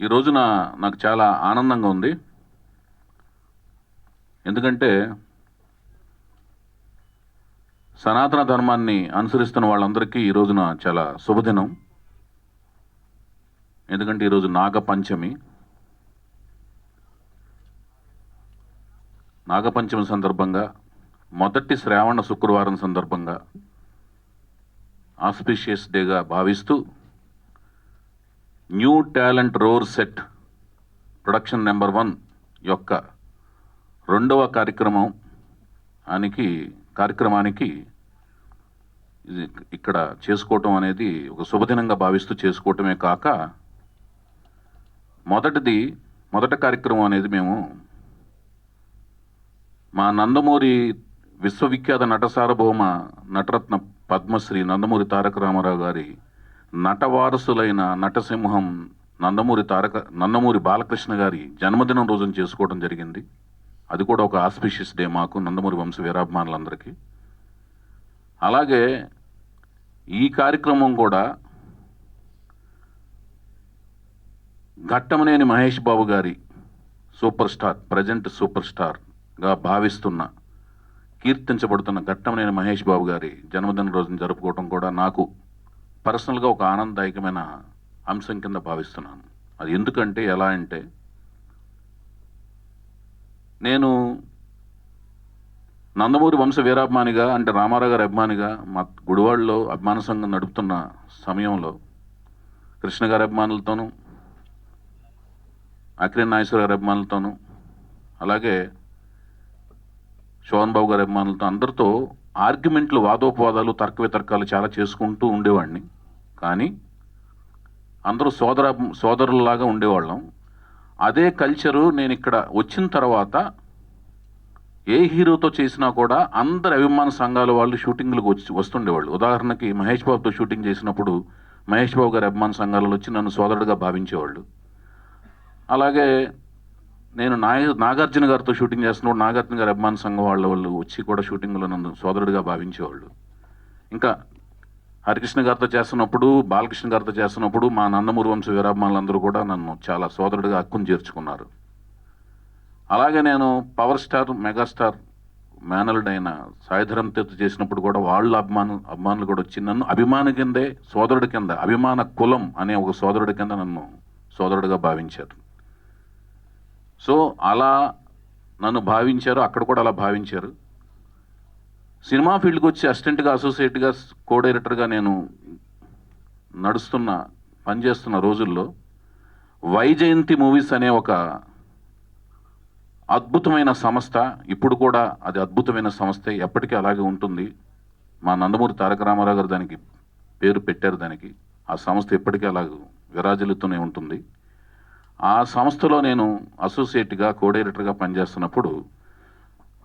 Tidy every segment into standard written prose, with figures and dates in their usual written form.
ఈ రోజున నాకు చాలా ఆనందంగా ఉంది. ఎందుకంటే సనాతన ధర్మాన్ని అనుసరిస్తున్న వాళ్ళందరికీ ఈ రోజున చాలా శుభదినం. ఎందుకంటే ఈరోజు నాగపంచమి. నాగపంచమి సందర్భంగా మొదటి శ్రావణ శుక్రవారం సందర్భంగా ఆస్పిషియస్ డేగా భావిస్తూ new talent roar set production number 1 యొక్క రెండవ కార్యక్రమానికి ఇది ఇక్కడ చేసుకోవటం అనేది ఒక శుభదినంగా భావిస్తూ చేసుకోవటమే కాక మొదటి కార్యక్రమం అనేది మేము మా నందమూరి విశ్వవిఖ్యాత నట సార్వభౌమ నటరత్న పద్మశ్రీ నందమూరి తారక రామారావు గారి నటవారసులైన నటసింహం నందమూరి బాలకృష్ణ గారి జన్మదినం రోజున చేసుకోవడం జరిగింది. అది కూడా ఒక ఆస్పిషియస్ డే మాకు నందమూరి వంశ వీరాభిమానులందరికీ. అలాగే ఈ కార్యక్రమం కూడా ఘట్టమనేని మహేష్ బాబు గారి ప్రజెంట్ సూపర్ స్టార్గా భావిస్తున్న కీర్తించబడుతున్న ఘట్టమనేని మహేష్ బాబు గారి జన్మదిన రోజున జరుపుకోవడం కూడా నాకు పర్సనల్గా ఒక ఆనందదాయకమైన అంశం కింద భావిస్తున్నాను. అది ఎందుకంటే ఎలా అంటే నేను నందమూరి వంశ వీరాభిమానిగా అంటే రామారావు గారి అభిమానిగా మా గుడివాడలో అభిమాన సంఘం నడుపుతున్న సమయంలో కృష్ణ గారి అభిమానులతోనూ అక్కినేని నాగేశ్వర గారి అభిమానులతోనూ అలాగే శోభన్ బాబు గారి అభిమానులతో అందరితో ఆర్గ్యుమెంట్లు, వాదోపవాదాలు, తర్క వితర్కాలు చాలా చేసుకుంటూ ఉండేవాడిని. కానీ అందరూ సోదరులలాగా ఉండేవాళ్ళం. అదే కల్చరు నేను ఇక్కడ వచ్చిన తర్వాత ఏ హీరోతో చేసినా కూడా అందరి అభిమాన సంఘాల వాళ్ళు షూటింగ్లకు వస్తుండేవాళ్ళు. ఉదాహరణకి మహేష్ బాబుతో షూటింగ్ చేసినప్పుడు మహేష్ బాబు గారి అభిమాన సంఘాలలో వచ్చి నన్ను సోదరుడిగా భావించేవాళ్ళు. అలాగే నేను నాగార్జున గారితో షూటింగ్ చేస్తున్నప్పుడు నాగార్జున గారి అభిమాన సంఘం వాళ్ళు వచ్చి కూడా షూటింగ్లో నన్ను సోదరుడిగా భావించేవాళ్ళు. ఇంకా హరికృష్ణ గారితో చేస్తున్నప్పుడు, బాలకృష్ణ గారితో చేస్తున్నప్పుడు మా నందమూరి వంశ వీరాభిమానులందరూ కూడా నన్ను చాలా సోదరుడిగా హక్కును చేర్చుకున్నారు. అలాగే నేను పవర్ స్టార్, మెగాస్టార్ మేనల్డైన సాయిధరం తేజ్ చేసినప్పుడు కూడా వాళ్ళ అభిమానులు కూడా వచ్చి నన్ను అభిమాని కిందే, సోదరుడి కింద, అభిమాన కులం అనే ఒక సోదరుడి కింద నన్ను సోదరుడిగా భావించారు. సో అలా నన్ను భావించారు, అక్కడ కూడా అలా భావించారు. సినిమా ఫీల్డ్కి వచ్చి అసిస్టెంట్గా, అసోసియేట్గా, కో డైరెక్టర్గా నేను పనిచేస్తున్న రోజుల్లో వైజయంతి మూవీస్ అనే ఒక అద్భుతమైన సంస్థ, ఇప్పుడు కూడా అది అద్భుతమైన సంస్థే, ఎప్పటికీ అలాగే ఉంటుంది. మా నందమూరి తారక రామారావు గారు దానికి పేరు పెట్టారు. దానికి ఆ సంస్థ ఎప్పటికీ అలాగ విరాజిల్లుతూనే ఉంటుంది. ఆ సంస్థలో నేను అసోసియేట్గా, కో డైరెక్టర్గా పనిచేస్తున్నప్పుడు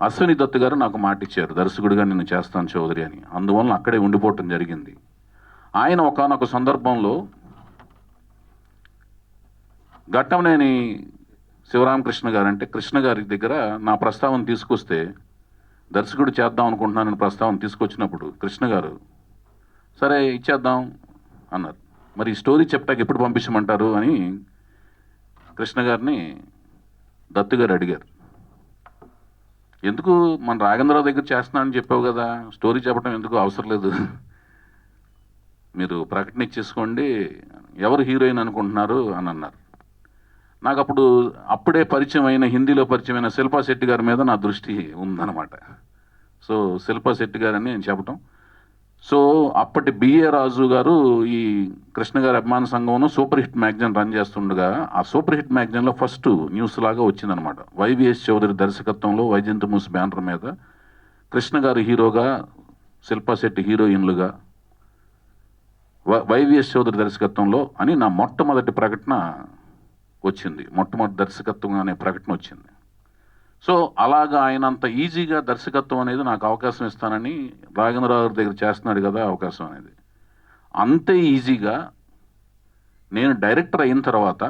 అశ్విని దత్ గారు నాకు మాట ఇచ్చారు, దర్శకుడిగా నేను చేస్తాను చౌదరి అని. అందువల్ల అక్కడే ఉండిపోవటం జరిగింది. ఆయన ఒకానొక సందర్భంలో ఘట్టమనేని శివరామకృష్ణ గారు అంటే కృష్ణ గారి దగ్గర నా ప్రస్తావన తీసుకొస్తే, దర్శకుడు చేద్దాం అనుకుంటున్నానని ప్రస్తావన తీసుకొచ్చినప్పుడు కృష్ణ గారు సరే ఇచ్చేద్దాం అన్నారు. మరి ఈ స్టోరీ చెప్పాక ఎప్పుడు పంపించమంటారు అని కృష్ణ గారిని దత్తు గారు అడిగారు. ఎందుకు, మన రాఘేంద్రరావు దగ్గర చేస్తున్నానని చెప్పావు కదా, స్టోరీ చెప్పడం ఎందుకు, అవసరం లేదు, మీరు ప్రకటన ఇచ్చేసుకోండి, ఎవరు హీరోయిన్ అనుకుంటున్నారు అని అన్నారు. నాకు అప్పుడే హిందీలో పరిచయమైన శిల్పా శెట్టి గారి మీద నా దృష్టి ఉందన్నమాట. సో శిల్పా శెట్టి గారని నేను చెప్పటం. సో అప్పటి బిఏ రాజు గారు ఈ కృష్ణ గారి అభిమాన సంఘంలో సూపర్ హిట్ మ్యాగజైన్ రన్ చేస్తుండగా ఆ సూపర్ హిట్ మ్యాగజైన్లో ఫస్ట్ న్యూస్ లాగా వచ్చిందనమాట. వైవిఎస్ చౌదరి దర్శకత్వంలో వైజయంతి మూవీస్ బ్యానర్ మీద కృష్ణ గారు హీరోగా, శిల్పా శెట్టి హీరోయిన్లుగా, వైవిఎస్ చౌదరి దర్శకత్వంలో అని నా మొట్టమొదటి ప్రకటన వచ్చింది. మొట్టమొదటి దర్శకత్వం అనే ప్రకటన వచ్చింది. సో అలాగా ఆయన అంత ఈజీగా దర్శకత్వం అనేది నాకు అవకాశం ఇస్తానని, రాఘేంద్రరావు దగ్గర చేస్తున్నాడు కదా అవకాశం అనేది, అంతే ఈజీగా నేను డైరెక్టర్ అయిన తర్వాత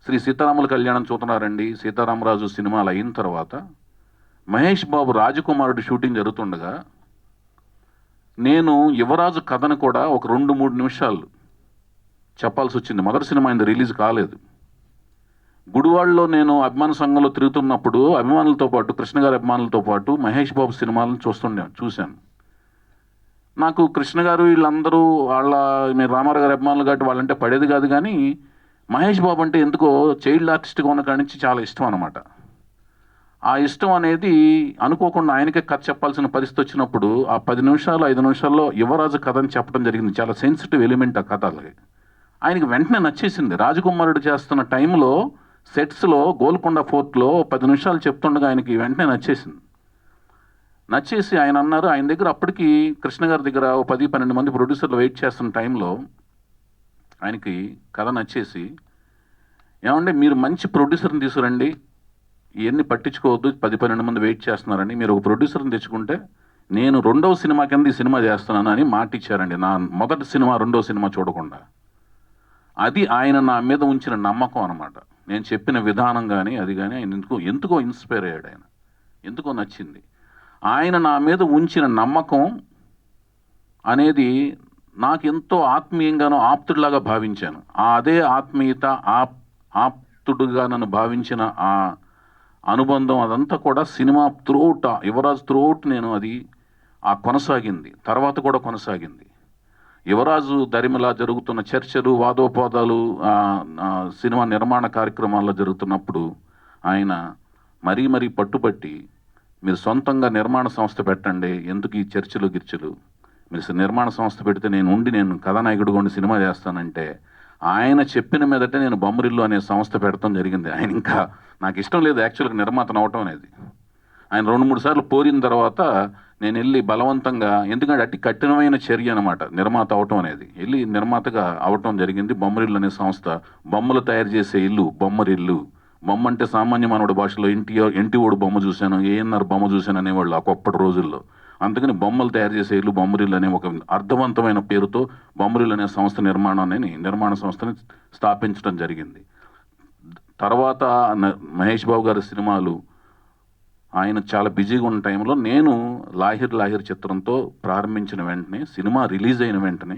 శ్రీ సీతారాముల కళ్యాణం చూస్తున్నారండి, సీతారామరాజు సినిమాలు అయిన తర్వాత మహేష్ బాబు రాజకుమారుడు షూటింగ్ జరుగుతుండగా నేను యువరాజు కథను కూడా ఒక 2-3 నిమిషాలు చెప్పాల్సి వచ్చింది. మొదటి సినిమా ఆయన రిలీజ్ కాలేదు. గుడివాడలో నేను అభిమాన సంఘంలో తిరుగుతున్నప్పుడు అభిమానులతో పాటు, కృష్ణ గారి అభిమానులతో పాటు మహేష్ బాబు సినిమాలను చూశాను. నాకు కృష్ణ గారు వీళ్ళందరూ మీరు రామారావు గారి అభిమానులు కాబట్టి వాళ్ళంటే పడేది కాదు, కానీ మహేష్ బాబు అంటే ఎందుకో చైల్డ్ ఆర్టిస్ట్గా ఉన్న కాడి నుంచి చాలా ఇష్టం అనమాట. ఆ ఇష్టం అనేది అనుకోకుండా ఆయనకే కథ చెప్పాల్సిన పరిస్థితి వచ్చినప్పుడు ఆ 10 నిమిషాలు 5 నిమిషాల్లో యువరాజు కథ అని చెప్పడం జరిగింది. చాలా సెన్సిటివ్ ఎలిమెంట్ ఆ కథ. అలాగే ఆయనకి వెంటనే నచ్చేసింది. రాజకుమారుడు చేస్తున్న టైంలో సెట్స్లో గోల్కొండ ఫోర్ట్లో 10 నిమిషాలు చెప్తుండగా ఆయనకి వెంటనే నచ్చేసి ఆయన అన్నారు, ఆయన దగ్గర అప్పటికి కృష్ణ గారి దగ్గర 10-12 మంది ప్రొడ్యూసర్లు వెయిట్ చేస్తున్న టైంలో ఆయనకి కథ నచ్చేసి, ఏమంటే మీరు మంచి ప్రొడ్యూసర్ని తీసుకురండి, ఇవన్నీ పట్టించుకోవద్దు, 10-12 మంది వెయిట్ చేస్తున్నారని, మీరు ఒక ప్రొడ్యూసర్ని తెచ్చుకుంటే నేను 2వ సినిమా కింద ఈ సినిమా చేస్తున్నాను అని మాట ఇచ్చారండి. నా మొదటి సినిమా 2వ సినిమా చూడకుండా. అది ఆయన నా మీద ఉంచిన నమ్మకం అనమాట. నేను చెప్పిన విధానం కానీ అది కానీ ఆయన ఎందుకో ఇన్స్పైర్ అయ్యాడు. ఆయన ఎందుకో నచ్చింది. ఆయన నా మీద ఉంచిన నమ్మకం అనేది నాకు ఎంతో ఆత్మీయంగానో ఆప్తుడిలాగా భావించాను. అదే ఆత్మీయత, ఆప్తుడుగా నన్ను భావించిన ఆ అనుబంధం అదంతా కూడా సినిమా త్రూఅవుట్, యువరాజ్ త్రూఅవుట్ నేను అది కొనసాగింది. తర్వాత కూడా కొనసాగింది. యువరాజు దరిమిలా జరుగుతున్న చర్చలు, వాదోపాదాలు సినిమా నిర్మాణ కార్యక్రమాల్లో జరుగుతున్నప్పుడు ఆయన మరీ పట్టుబట్టి, మీరు సొంతంగా నిర్మాణ సంస్థ పెట్టండి, ఎందుకు ఈ చర్చలు గిర్చలు, మీరు నిర్మాణ సంస్థ పెడితే నేను కథానాయకుడు ఉండి సినిమా చేస్తానంటే ఆయన చెప్పిన మీదటే నేను బొమ్మరిల్లు అనే సంస్థ పెడతాం జరిగింది. ఆయన ఇంకా నాకు ఇష్టం లేదు యాక్చువల్గా నిర్మాతను అవటం అనేది. ఆయన 2-3 సార్లు పోరిన తర్వాత నేను వెళ్ళి బలవంతంగా, ఎందుకంటే అట్టి కఠినమైన చర్య అనమాట నిర్మాత అవటం అనేది, వెళ్ళి నిర్మాతగా అవటం జరిగింది. బొమ్మరిల్లు అనే సంస్థ, బొమ్మలు తయారు చేసే ఇల్లు బొమ్మరిల్లు. బొమ్మ అంటే సామాన్య మానవుడి భాషలో ఎన్టీఓడు బొమ్మ చూశాను, ఏఎన్ఆర్ బొమ్మ చూశాను అనేవాళ్ళు అప్పటి రోజుల్లో. అందుకని బొమ్మలు తయారు చేసే ఇల్లు బొమ్మరిల్లు అనే ఒక అర్థవంతమైన పేరుతో బొమ్మరిల్లు అనే నిర్మాణ సంస్థని స్థాపించడం జరిగింది. తర్వాత మహేష్ బాబు గారి సినిమాలు ఆయన చాలా బిజీగా ఉన్న టైంలో నేను లాహిర్ చిత్రంతో ప్రారంభించిన వెంటనే, సినిమా రిలీజ్ అయిన వెంటనే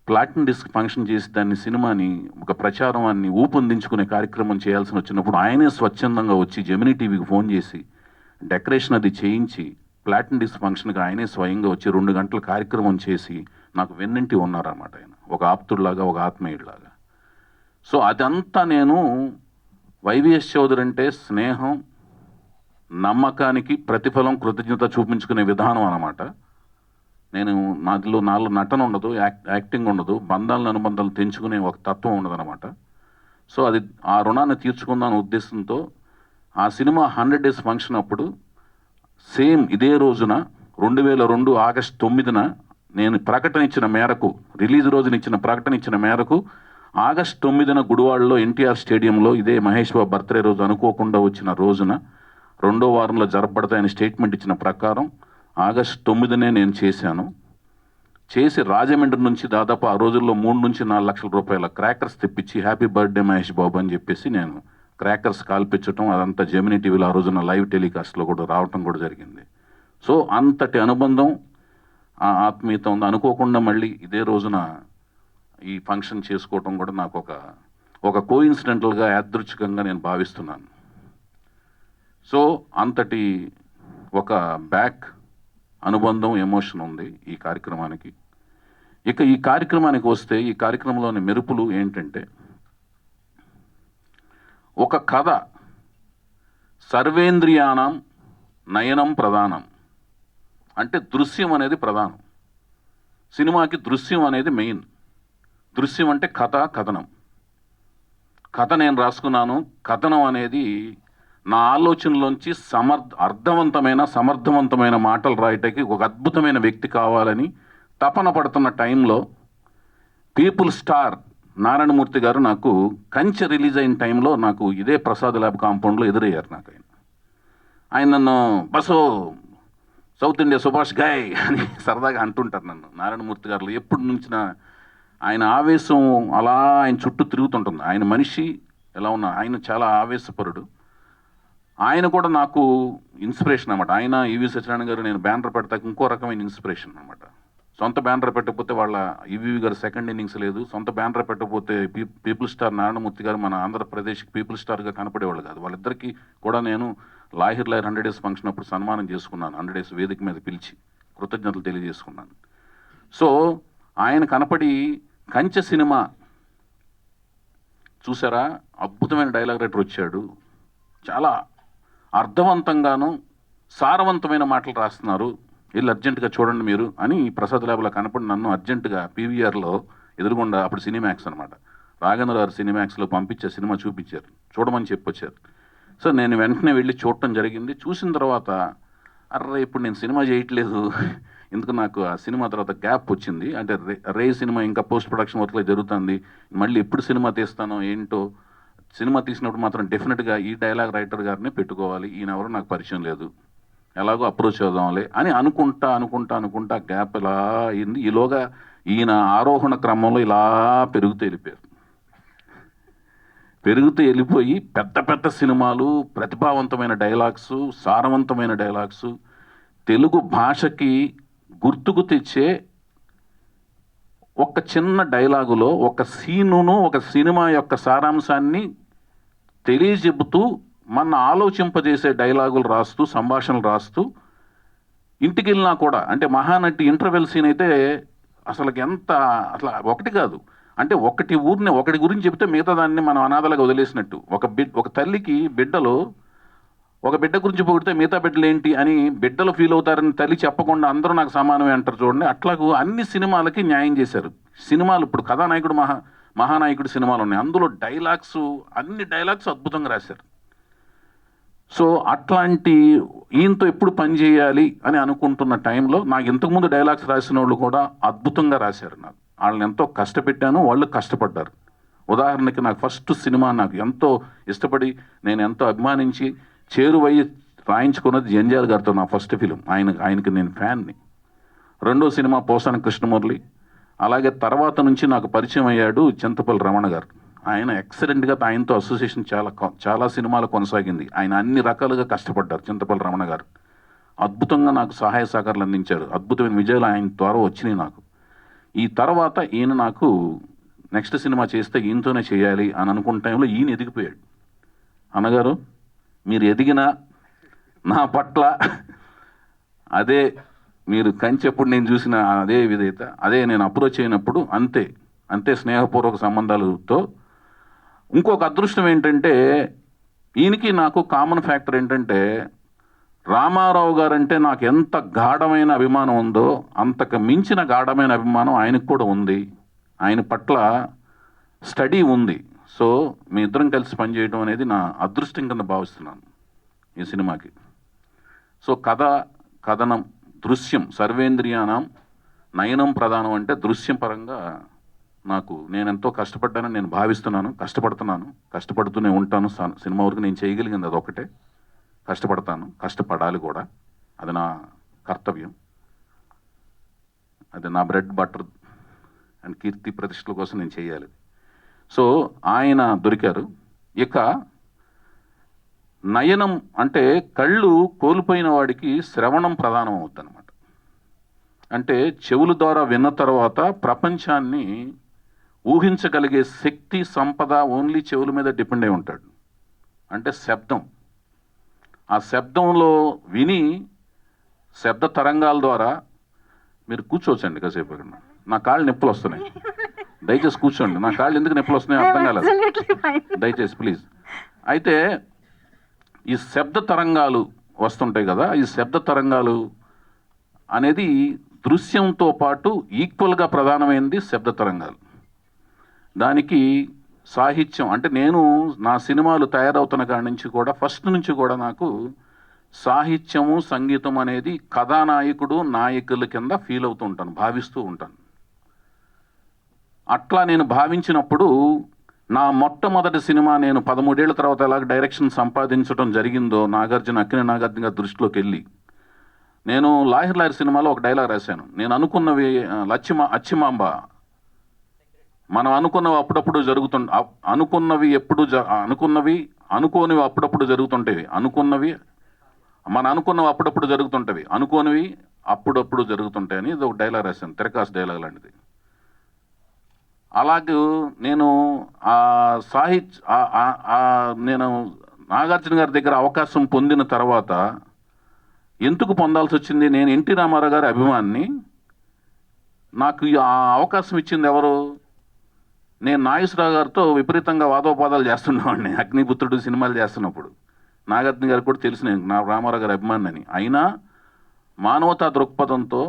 ప్లాటినం డిస్క్ ఫంక్షన్ చేసి దాన్ని సినిమాని ఒక ప్రచారాన్ని ఊపొందించుకునే కార్యక్రమం చేయాల్సి వచ్చినప్పుడు ఆయనే స్వచ్ఛందంగా వచ్చి జెమినీ టీవీకి ఫోన్ చేసి డెకరేషన్ అది చేయించి ప్లాటినం డిస్క్ ఫంక్షన్కి ఆయనే స్వయంగా వచ్చి 2 గంటల కార్యక్రమం చేసి నాకు వెన్నింటి ఉన్నారన్నమాట. ఆయన ఒక ఆప్తుడిలాగా, ఒక ఆత్మీయుడిలాగా. సో అదంతా నేను వైవిఎస్ చౌదరి అంటే స్నేహం, నమ్మకానికి ప్రతిఫలం, కృతజ్ఞత చూపించుకునే విధానం అన్నమాట. నాలో నటన ఉండదు, యాక్టింగ్ ఉండదు, అనుబంధాలు తెంచుకునే ఒక తత్వం ఉండదు అనమాట. సో అది ఆ రుణాన్ని తీర్చుకుందాం ఉద్దేశంతో ఆ సినిమా 100 డేస్ ఫంక్షన్ అప్పుడు సేమ్ ఇదే రోజున 2002 ఆగస్టు 9న నేను ప్రకటన ఇచ్చిన మేరకు, రిలీజ్ రోజున ఇచ్చిన ప్రకటన ఇచ్చిన మేరకు ఆగస్టు 9న గుడివాడలో ఎన్టీఆర్ స్టేడియంలో ఇదే మహేష్ బాబు బర్త్డే రోజు అనుకోకుండా వచ్చిన రోజున 2వ వారంలో జరపడతాయని స్టేట్మెంట్ ఇచ్చిన ప్రకారం ఆగస్టు 9నే నేను చేసి రాజమండ్రి నుంచి దాదాపు ఆ రోజుల్లో 3 నుంచి 4 లక్షల రూపాయల క్రాకర్స్ తెప్పించి హ్యాపీ బర్త్డే మహేష్ బాబు అని చెప్పేసి నేను క్రాకర్స్ కాల్పించడం, అదంతా జెమినీ టీవీలో ఆ రోజున లైవ్ టెలికాస్ట్లో కూడా రావటం కూడా జరిగింది. సో అంతటి అనుబంధం, ఆ ఆత్మీయత ఉంది. అనుకోకుండా మళ్ళీ ఇదే రోజున ఈ ఫంక్షన్ చేసుకోవటం కూడా నాకు ఒక కోఇన్సిడెంటల్గా, యాదృచ్ఛికంగా నేను భావిస్తున్నాను. సో అంతటి ఒక బ్యాక్ అనుబంధం, ఎమోషన్ ఉంది ఈ కార్యక్రమానికి. ఇక ఈ కార్యక్రమానికి వస్తే, ఈ కార్యక్రమంలోని మెరుపులు ఏంటంటే, ఒక కథ సర్వేంద్రియానం నయనం ప్రధానం అంటే దృశ్యం అనేది ప్రధానం. సినిమాకి దృశ్యం అనేది మెయిన్. దృశ్యం అంటే కథనం. కథ నేను రాసుకున్నాను. కథనం అనేది నా ఆలోచనలోంచి సమర్థవంతమైన మాటలు రాయటానికి ఒక అద్భుతమైన వ్యక్తి కావాలని తపన పడుతున్న టైంలో పీపుల్ స్టార్ నారాయణమూర్తి గారు నాకు కంచె రిలీజ్ అయిన టైంలో నాకు ఇదే ప్రసాద్ ల్యాబ్ కాంపౌండ్లో ఎదురయ్యారు. నాకు ఆయన నన్ను bus south India Subhash guy అని సరదాగా అంటుంటారు నన్ను. నారాయణమూర్తి గారు ఎప్పటి నుంచిన ఆయన ఆవేశం అలా ఆయన చుట్టూ తిరుగుతుంటుంది. ఆయన మనిషి ఎలా ఉన్నా, ఆయన చాలా ఆవేశపరుడు. ఆయన కూడా నాకు ఇన్స్పిరేషన్ అనమాట. ఆయన ఈవి సత్యనారాయణ గారు నేను బ్యానర్ పెడతాక ఇంకో రకమైన ఇన్స్పిరేషన్ అనమాట. సొంత బ్యానర్ పెట్టకపోతే వాళ్ళ ఈవీవి గారు సెకండ్ ఇన్నింగ్స్ లేదు, సొంత బ్యానర్ పెట్టకపోతే పీపుల్ స్టార్ నారాయణమూర్తి గారు మన ఆంధ్రప్రదేశ్కి పీపుల్ స్టార్గా కనపడేవాళ్ళు కాదు. వాళ్ళిద్దరికీ కూడా నేను లాహిర్ లాయర్ 100 డేస్ ఫంక్షన్ అప్పుడు సన్మానం చేసుకున్నాను, 100 డేస్ వేదిక మీద పిలిచి కృతజ్ఞతలు తెలియజేసుకున్నాను. సో ఆయన కనపడి కంచె సినిమా చూసారా, అద్భుతమైన డైలాగ్ రైటర్ వచ్చాడు, చాలా అర్థవంతంగాను సారవంతమైన మాటలు రాస్తున్నారు, వెళ్ళి అర్జెంటుగా చూడండి మీరు అని ప్రసాద్ ల్యాబ్లో కనపడి నన్ను అర్జెంటుగా పీవీఆర్లో ఎదురుగుండా, అప్పుడు సినిమాక్స్ అనమాట, రాఘేంద్ర గారు సినిమాక్స్లో పంపించే సినిమా చూపించారు, చూడమని చెప్పొచ్చారు. సో నేను వెంటనే వెళ్ళి చూడటం జరిగింది. చూసిన తర్వాత అర్రే ఇప్పుడు నేను సినిమా చేయట్లేదు, ఎందుకు నాకు ఆ సినిమా తర్వాత గ్యాప్ వచ్చింది, అంటే రే సినిమా ఇంకా పోస్ట్ ప్రొడక్షన్ వర్క్లో జరుగుతుంది, మళ్ళీ ఎప్పుడు సినిమా తీస్తానో ఏంటో, సినిమా తీసినప్పుడు మాత్రం డెఫినెట్గా ఈ డైలాగ్ రైటర్ గారిని పెట్టుకోవాలి, ఈయన ఎవరో నాకు పరిచయం లేదు, ఎలాగో అప్రోచ్ అవుదాంలే అని అనుకుంటా గ్యాప్ ఇలా అయింది. ఈలోగా ఈయన ఆరోహణ క్రమంలో ఇలా పెరుగుతూ వెళ్ళిపోయి పెద్ద పెద్ద సినిమాలు, ప్రతిభావంతమైన డైలాగ్స్, సారవంతమైన డైలాగ్స్, తెలుగు భాషకి గుర్తుకు తెచ్చే ఒక చిన్న డైలాగులో ఒక సీనును, ఒక సినిమా యొక్క సారాంశాన్ని తెలియజెబుతూ మన ఆలోచింపజేసే డైలాగులు రాస్తూ, సంభాషణలు రాస్తూ, ఇంటికి వెళ్ళినా కూడా, అంటే మహానటి ఇంటర్వెల్ సీన్ అయితే అసలు ఎంత, అట్లా ఒకటి కాదు, అంటే ఒకటి గురించి చెప్తే మిగతా దాన్ని మనం అనాథలుగా వదిలేసినట్టు. ఒక తల్లికి ఒక బిడ్డ గురించి పొగిడితే మిగతా బిడ్డలు ఏంటి అని బిడ్డలు ఫీల్ అవుతారని తల్లి చెప్పకుండా అందరూ నాకు సమానమే అంటారు చూడండి, అట్లాగూ అన్ని సినిమాలకి న్యాయం చేశారు. సినిమాలు ఇప్పుడు కథానాయకుడు మహానాయకుడు సినిమాలు ఉన్నాయి, అందులో అన్ని డైలాగ్స్ అద్భుతంగా రాశారు. సో అట్లాంటి ఈయనతో ఎప్పుడు పని చేయాలి అని అనుకుంటున్న టైంలో నాకు ఇంతకుముందు డైలాగ్స్ రాసిన వాళ్ళు కూడా అద్భుతంగా రాశారు. వాళ్ళని ఎంతో కష్టపెట్టాను, వాళ్ళు కష్టపడ్డారు. ఉదాహరణకి నాకు ఫస్ట్ సినిమా నాకు ఎంతో ఇష్టపడి నేను ఎంతో అభిమానించి చేరువయ్యి రాయించుకున్నది జంజాల్ గారితో నా ఫస్ట్ ఫిలిం. ఆయనకి నేను ఫ్యాన్ని. రెండో సినిమా పోసాన కృష్ణమురళి. అలాగే తర్వాత నుంచి నాకు పరిచయం అయ్యాడు చింతపల్లి రమణ గారు. ఆయన ఎక్సలెంట్గా, ఆయనతో అసోసియేషన్ చాలా సినిమాలు కొనసాగింది. ఆయన అన్ని రకాలుగా కష్టపడ్డారు. చింతపల్లి రమణ గారు అద్భుతంగా నాకు సహాయ సహకారాలు అందించారు. అద్భుతమైన విజయాలు ఆయన ద్వారా వచ్చినాయి నాకు. ఈ తర్వాత ఈయన నాకు నెక్స్ట్ సినిమా చేస్తే ఈయనతోనే చేయాలి అని అనుకున్న టైంలో ఈయన ఎదిగిపోయాడు. అన్నగారు మీరు ఎదిగినా నా పట్ల అదే, మీరు కంచెప్పుడు నేను చూసిన అదే విధేయత, అదే నేను అప్రోచ్ అయినప్పుడు అంతే స్నేహపూర్వక సంబంధాలతో. ఇంకొక అదృష్టం ఏంటంటే ఈయనకి నాకు కామన్ ఫ్యాక్టర్ ఏంటంటే రామారావు గారంటే నాకు ఎంత గాఢమైన అభిమానం ఉందో అంతకు మించిన గాఢమైన అభిమానం ఆయనకు కూడా ఉంది. ఆయన పట్ల స్టడీ ఉంది. సో మీ ఇద్దరం కలిసి పనిచేయడం అనేది నా అదృష్టం కింద భావిస్తున్నాను ఈ సినిమాకి. సో కథనం, దృశ్యం, సర్వేంద్రియానం నయనం ప్రధానం అంటే దృశ్యం పరంగా నేను ఎంతో కష్టపడ్డానని నేను భావిస్తున్నాను, కష్టపడుతూనే ఉంటాను. సినిమా వరకు నేను చేయగలిగింది అదొకటే, కష్టపడాలి కూడా, అది నా కర్తవ్యం, అది నా బ్రెడ్ బటర్ అండ్ కీర్తి ప్రతిష్టల కోసం నేను చేయాలి. సో ఆయన దొరికారు. ఇక నయనం అంటే కళ్ళు కోల్పోయిన వాడికి శ్రవణం ప్రధానం అవుతుంది అనమాట. అంటే చెవుల ద్వారా విన్న తర్వాత ప్రపంచాన్ని ఊహించగలిగే శక్తి, సంపద ఓన్లీ చెవుల మీద డిపెండ్ అయి ఉంటాడు. అంటే శబ్దం, ఆ శబ్దంలో విని శబ్ద తరంగాల ద్వారా మీరు కూర్చోవచ్చండి కాసేపు. అక్కడ నా కాళ్ళు నొప్పులు వస్తున్నాయి, దయచేసి కూర్చోండి. నా కాళ్ళు ఎందుకు నొప్పులు వస్తున్నాయో అర్థం కాలేదు, దయచేసి ప్లీజ్. అయితే ఈ శబ్ద తరంగాలు వస్తుంటాయి కదా, ఈ శబ్ద తరంగాలు అనేది దృశ్యంతో పాటు ఈక్వల్గా ప్రధానమైనది శబ్ద తరంగాలు. దానికి సాహిత్యం, అంటే నేను నా సినిమాలు తయారవుతున్న కాడి నుంచి కూడా ఫస్ట్ నుంచి కూడా నాకు సాహిత్యము, సంగీతం అనేది కథానాయకుడు, నాయకుల కింద ఫీల్ అవుతూ ఉంటాను, భావిస్తూ ఉంటాను. అట్లా నేను భావించినప్పుడు నా మొట్టమొదటి సినిమా నేను 13 ఏళ్ల తర్వాత ఎలాగ డైరెక్షన్ సంపాదించడం జరిగిందో అక్కినే నాగార్జున గారి దృష్టిలోకి వెళ్ళి నేను లాహిర్ లాయర్ సినిమాలో ఒక డైలాగ్ రాశాను. నేను అనుకున్నవి అచ్చిమాంబ, మనం అనుకున్నవి అప్పుడప్పుడు అనుకోనివి అప్పుడప్పుడు జరుగుతుంటేవి, అనుకున్నవి అప్పుడప్పుడు జరుగుతుంటవి, అనుకోనివి అప్పుడప్పుడు జరుగుతుంటాయని ఇది ఒక డైలాగ్ రాశాను, తిరకాసు డైలాగ్ లాంటిది. అలాగే నేను నేను నాగార్జున గారి దగ్గర అవకాశం పొందిన తర్వాత ఎందుకు పొందాల్సి వచ్చింది? నేను ఎన్టీ రామారావు గారి అభిమాని. నాకు ఆ అవకాశం ఇచ్చింది ఎవరు? నేను నాగేశ్వరరావు గారితో విపరీతంగా వాదోపాదాలు చేస్తున్నావాడిని అగ్నిపుత్రుడు సినిమాలు చేస్తున్నప్పుడు. నాగార్జున గారికి కూడా తెలుసు నేను నా రామారావు గారి అభిమాని అని. అయినా మానవతా దృక్పథంతో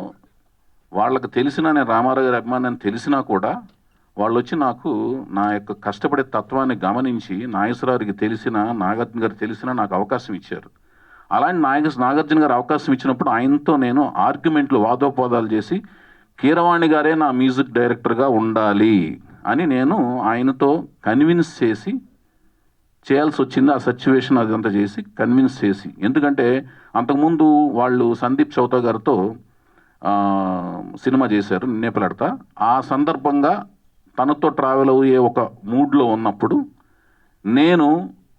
వాళ్ళకి తెలిసినా నేను రామారావు గారి అభిమాని అని తెలిసినా కూడా వాళ్ళు వచ్చి నాకు నా యొక్క కష్టపడే తత్వాన్ని గమనించి నాగేశ్వరరావుకి తెలిసిన, నాగార్జున గారికి తెలిసినా నాకు అవకాశం ఇచ్చారు. అలాంటి నాగార్జున గారు అవకాశం ఇచ్చినప్పుడు ఆయనతో నేను ఆర్గ్యుమెంట్లు, వాదోపాదాలు చేసి కీరవాణి గారే నా మ్యూజిక్ డైరెక్టర్గా ఉండాలి అని నేను ఆయనతో కన్విన్స్ చేసి చేయాల్సి వచ్చింది. ఆ సిచ్యువేషన్ అదంతా చేసి కన్విన్స్ చేసి, ఎందుకంటే అంతకుముందు వాళ్ళు సందీప్ చౌతా గారితో సినిమా చేశారు నిన్నే పెళ్ళాడతా. ఆ సందర్భంగా తనతో ట్రావెల్ అయ్యే ఒక మూడ్లో ఉన్నప్పుడు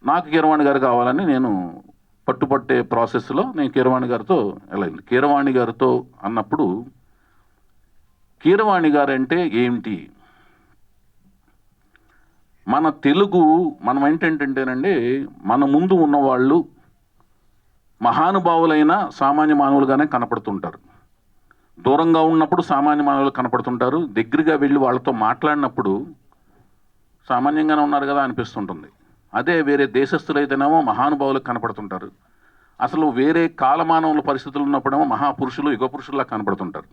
నాకు కీరవాణి గారు కావాలని నేను పట్టుపట్టే ప్రాసెస్లో నేను కీరవాణి గారితో వెళ్ళింది. కీరవాణి గారితో అన్నప్పుడు కీరవాణి గారు అంటే ఏంటి, మన తెలుగు మనం ఏంటంటేనండి, మన ముందు ఉన్నవాళ్ళు మహానుభావులైన సామాన్య మానవులుగానే కనపడుతుంటారు. దూరంగా ఉన్నప్పుడు సామాన్య మానవులు కనపడుతుంటారు, దగ్గరగా వెళ్ళి వాళ్ళతో మాట్లాడినప్పుడు సామాన్యంగానే ఉన్నారు కదా అనిపిస్తుంటుంది. అదే వేరే దేశస్తులైతేనేమో మహానుభావులకు కనపడుతుంటారు. అసలు వేరే కాలమానవుల పరిస్థితులు ఉన్నప్పుడేమో మహాపురుషులు, యుగ పురుషుల్లా కనపడుతుంటారు.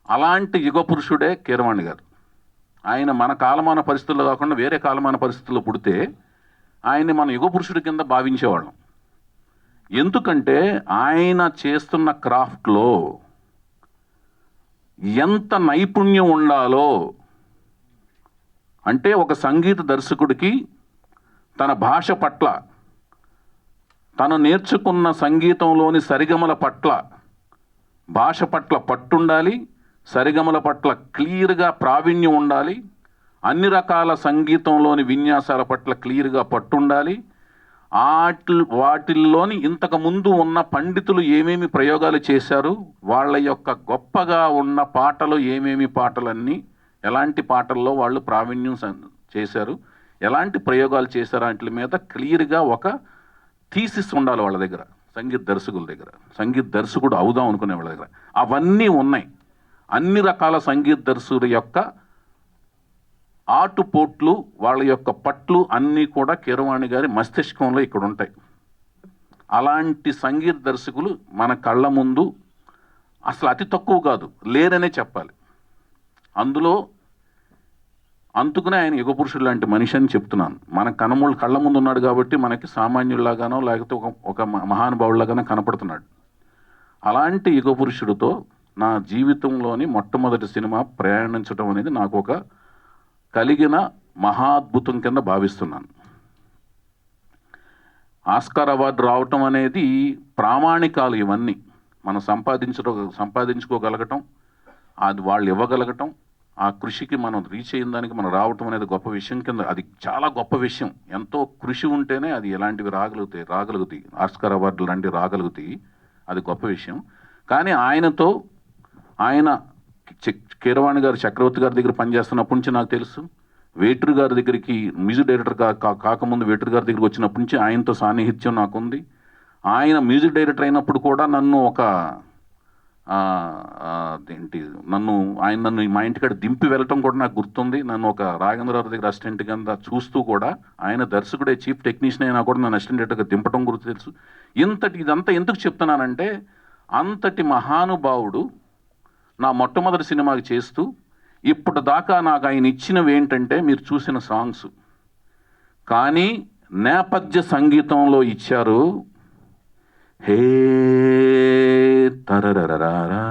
అలాంటి యుగ పురుషుడే కీరవాణి గారు. ఆయన మన కాలమాన పరిస్థితుల్లో కాకుండా వేరే కాలమాన పరిస్థితుల్లో పుడితే ఆయన్ని మన యుగ పురుషుడి కింద భావించేవాళ్ళం. ఎందుకంటే ఆయన చేస్తున్న క్రాఫ్ట్లో ఎంత నైపుణ్యం ఉండాలో, అంటే ఒక సంగీత దర్శకుడికి తన భాష పట్ల, తను నేర్చుకున్న సంగీతంలోని సరిగమల పట్ల, భాష పట్ల పట్టుండాలి, సరిగమల పట్ల క్లియర్గా ప్రావీణ్యం ఉండాలి, అన్ని రకాల సంగీతంలోని విన్యాసాల పట్ల క్లియర్గా పట్టుండాలి. వాటిల్లోని ఇంతకుముందు ఉన్న పండితులు ఏమేమి ప్రయోగాలు చేశారు, వాళ్ళ యొక్క గొప్పగా ఉన్న పాటలు ఏమేమి పాటలన్నీ, ఎలాంటి పాటల్లో వాళ్ళు ప్రావీణ్యం చేశారు, ఎలాంటి ప్రయోగాలు చేశారు, వాటి మీద క్లియర్గా ఒక థీసిస్ ఉండాలి వాళ్ళ దగ్గర, సంగీత దర్శకుల దగ్గర, సంగీత దర్శకుడు అవుదాం అనుకునే వాళ్ళ దగ్గర. అవన్నీ ఉన్నాయి. అన్ని రకాల సంగీత దర్శకుల యొక్క ఆటుపోట్లు, వాళ్ళ యొక్క పట్లు అన్నీ కూడా కీరవాణి గారి మస్తిష్కంలో ఇక్కడ ఉంటాయి. అలాంటి సంగీత దర్శకులు మన కళ్ళ ముందు అసలు అతి తక్కువ కాదు, లేరనే చెప్పాలి. అందుకనే ఆయన యుగ పురుషుడు లాంటి మనిషి అని చెప్తున్నాను. మన కళ్ళ ముందు ఉన్నాడు కాబట్టి మనకి సామాన్యుల్లాగానో లేకపోతే ఒక మహానుభావులాగానో కనపడుతున్నాడు. అలాంటి యుగ పురుషుడితో నా జీవితంలోని మొట్టమొదటి సినిమా ప్రయాణించడం అనేది నాకు ఒక కలిగిన మహాద్భుతం కింద భావిస్తున్నాను. ఆస్కార్ అవార్డు రావటం అనేది ప్రామాణికాలు. ఇవన్నీ మనం సంపాదించుకోగలగటం, అది వాళ్ళు ఇవ్వగలగటం, ఆ కృషికి మనం రీచ్ అయిన దానికి మనం రావటం అనేది గొప్ప విషయం కింద, అది చాలా గొప్ప విషయం. ఎంతో కృషి ఉంటేనే అది ఎలాంటివి రాగలుగుతాయి, ఆస్కార్ అవార్డులు లాంటివి రాగలుగుతాయి. అది గొప్ప విషయం. కానీ ఆయన కీరవాణి గారు చక్రవర్తి గారి దగ్గర పనిచేస్తున్నప్పటి నుంచి నాకు తెలుసు. వేటూరు గారి దగ్గరికి మ్యూజిక్ డైరెక్టర్ కాకముందు వేటూరు గారి దగ్గరికి వచ్చినప్పటి నుంచి ఆయనతో సాన్నిహిత్యం నాకుంది. ఆయన మ్యూజిక్ డైరెక్టర్ అయినప్పుడు కూడా నన్ను నన్ను మా ఇంటికాడ దింపి వెళ్ళటం కూడా నాకు గుర్తుంది. నన్ను ఒక రాఘవేంద్రరావు దగ్గర అసిస్టెంట్ కింద చూస్తూ కూడా, ఆయన దర్శకుడే, చీఫ్ టెక్నీషియన్ అయినా కూడా నన్ను అసిస్టెంట్ డైరెక్టర్గా దింపటం గుర్తు తెలుసు. ఇదంతా ఎందుకు చెప్తున్నానంటే, అంతటి మహానుభావుడు నా మొట్టమొదటి సినిమాకి చేస్తూ ఇప్పటిదాకా నాకు ఆయన ఇచ్చినవి ఏంటంటే మీరు చూసిన సాంగ్స్, కానీ నేపథ్య సంగీతంలో ఇచ్చారు. హే తరరరారా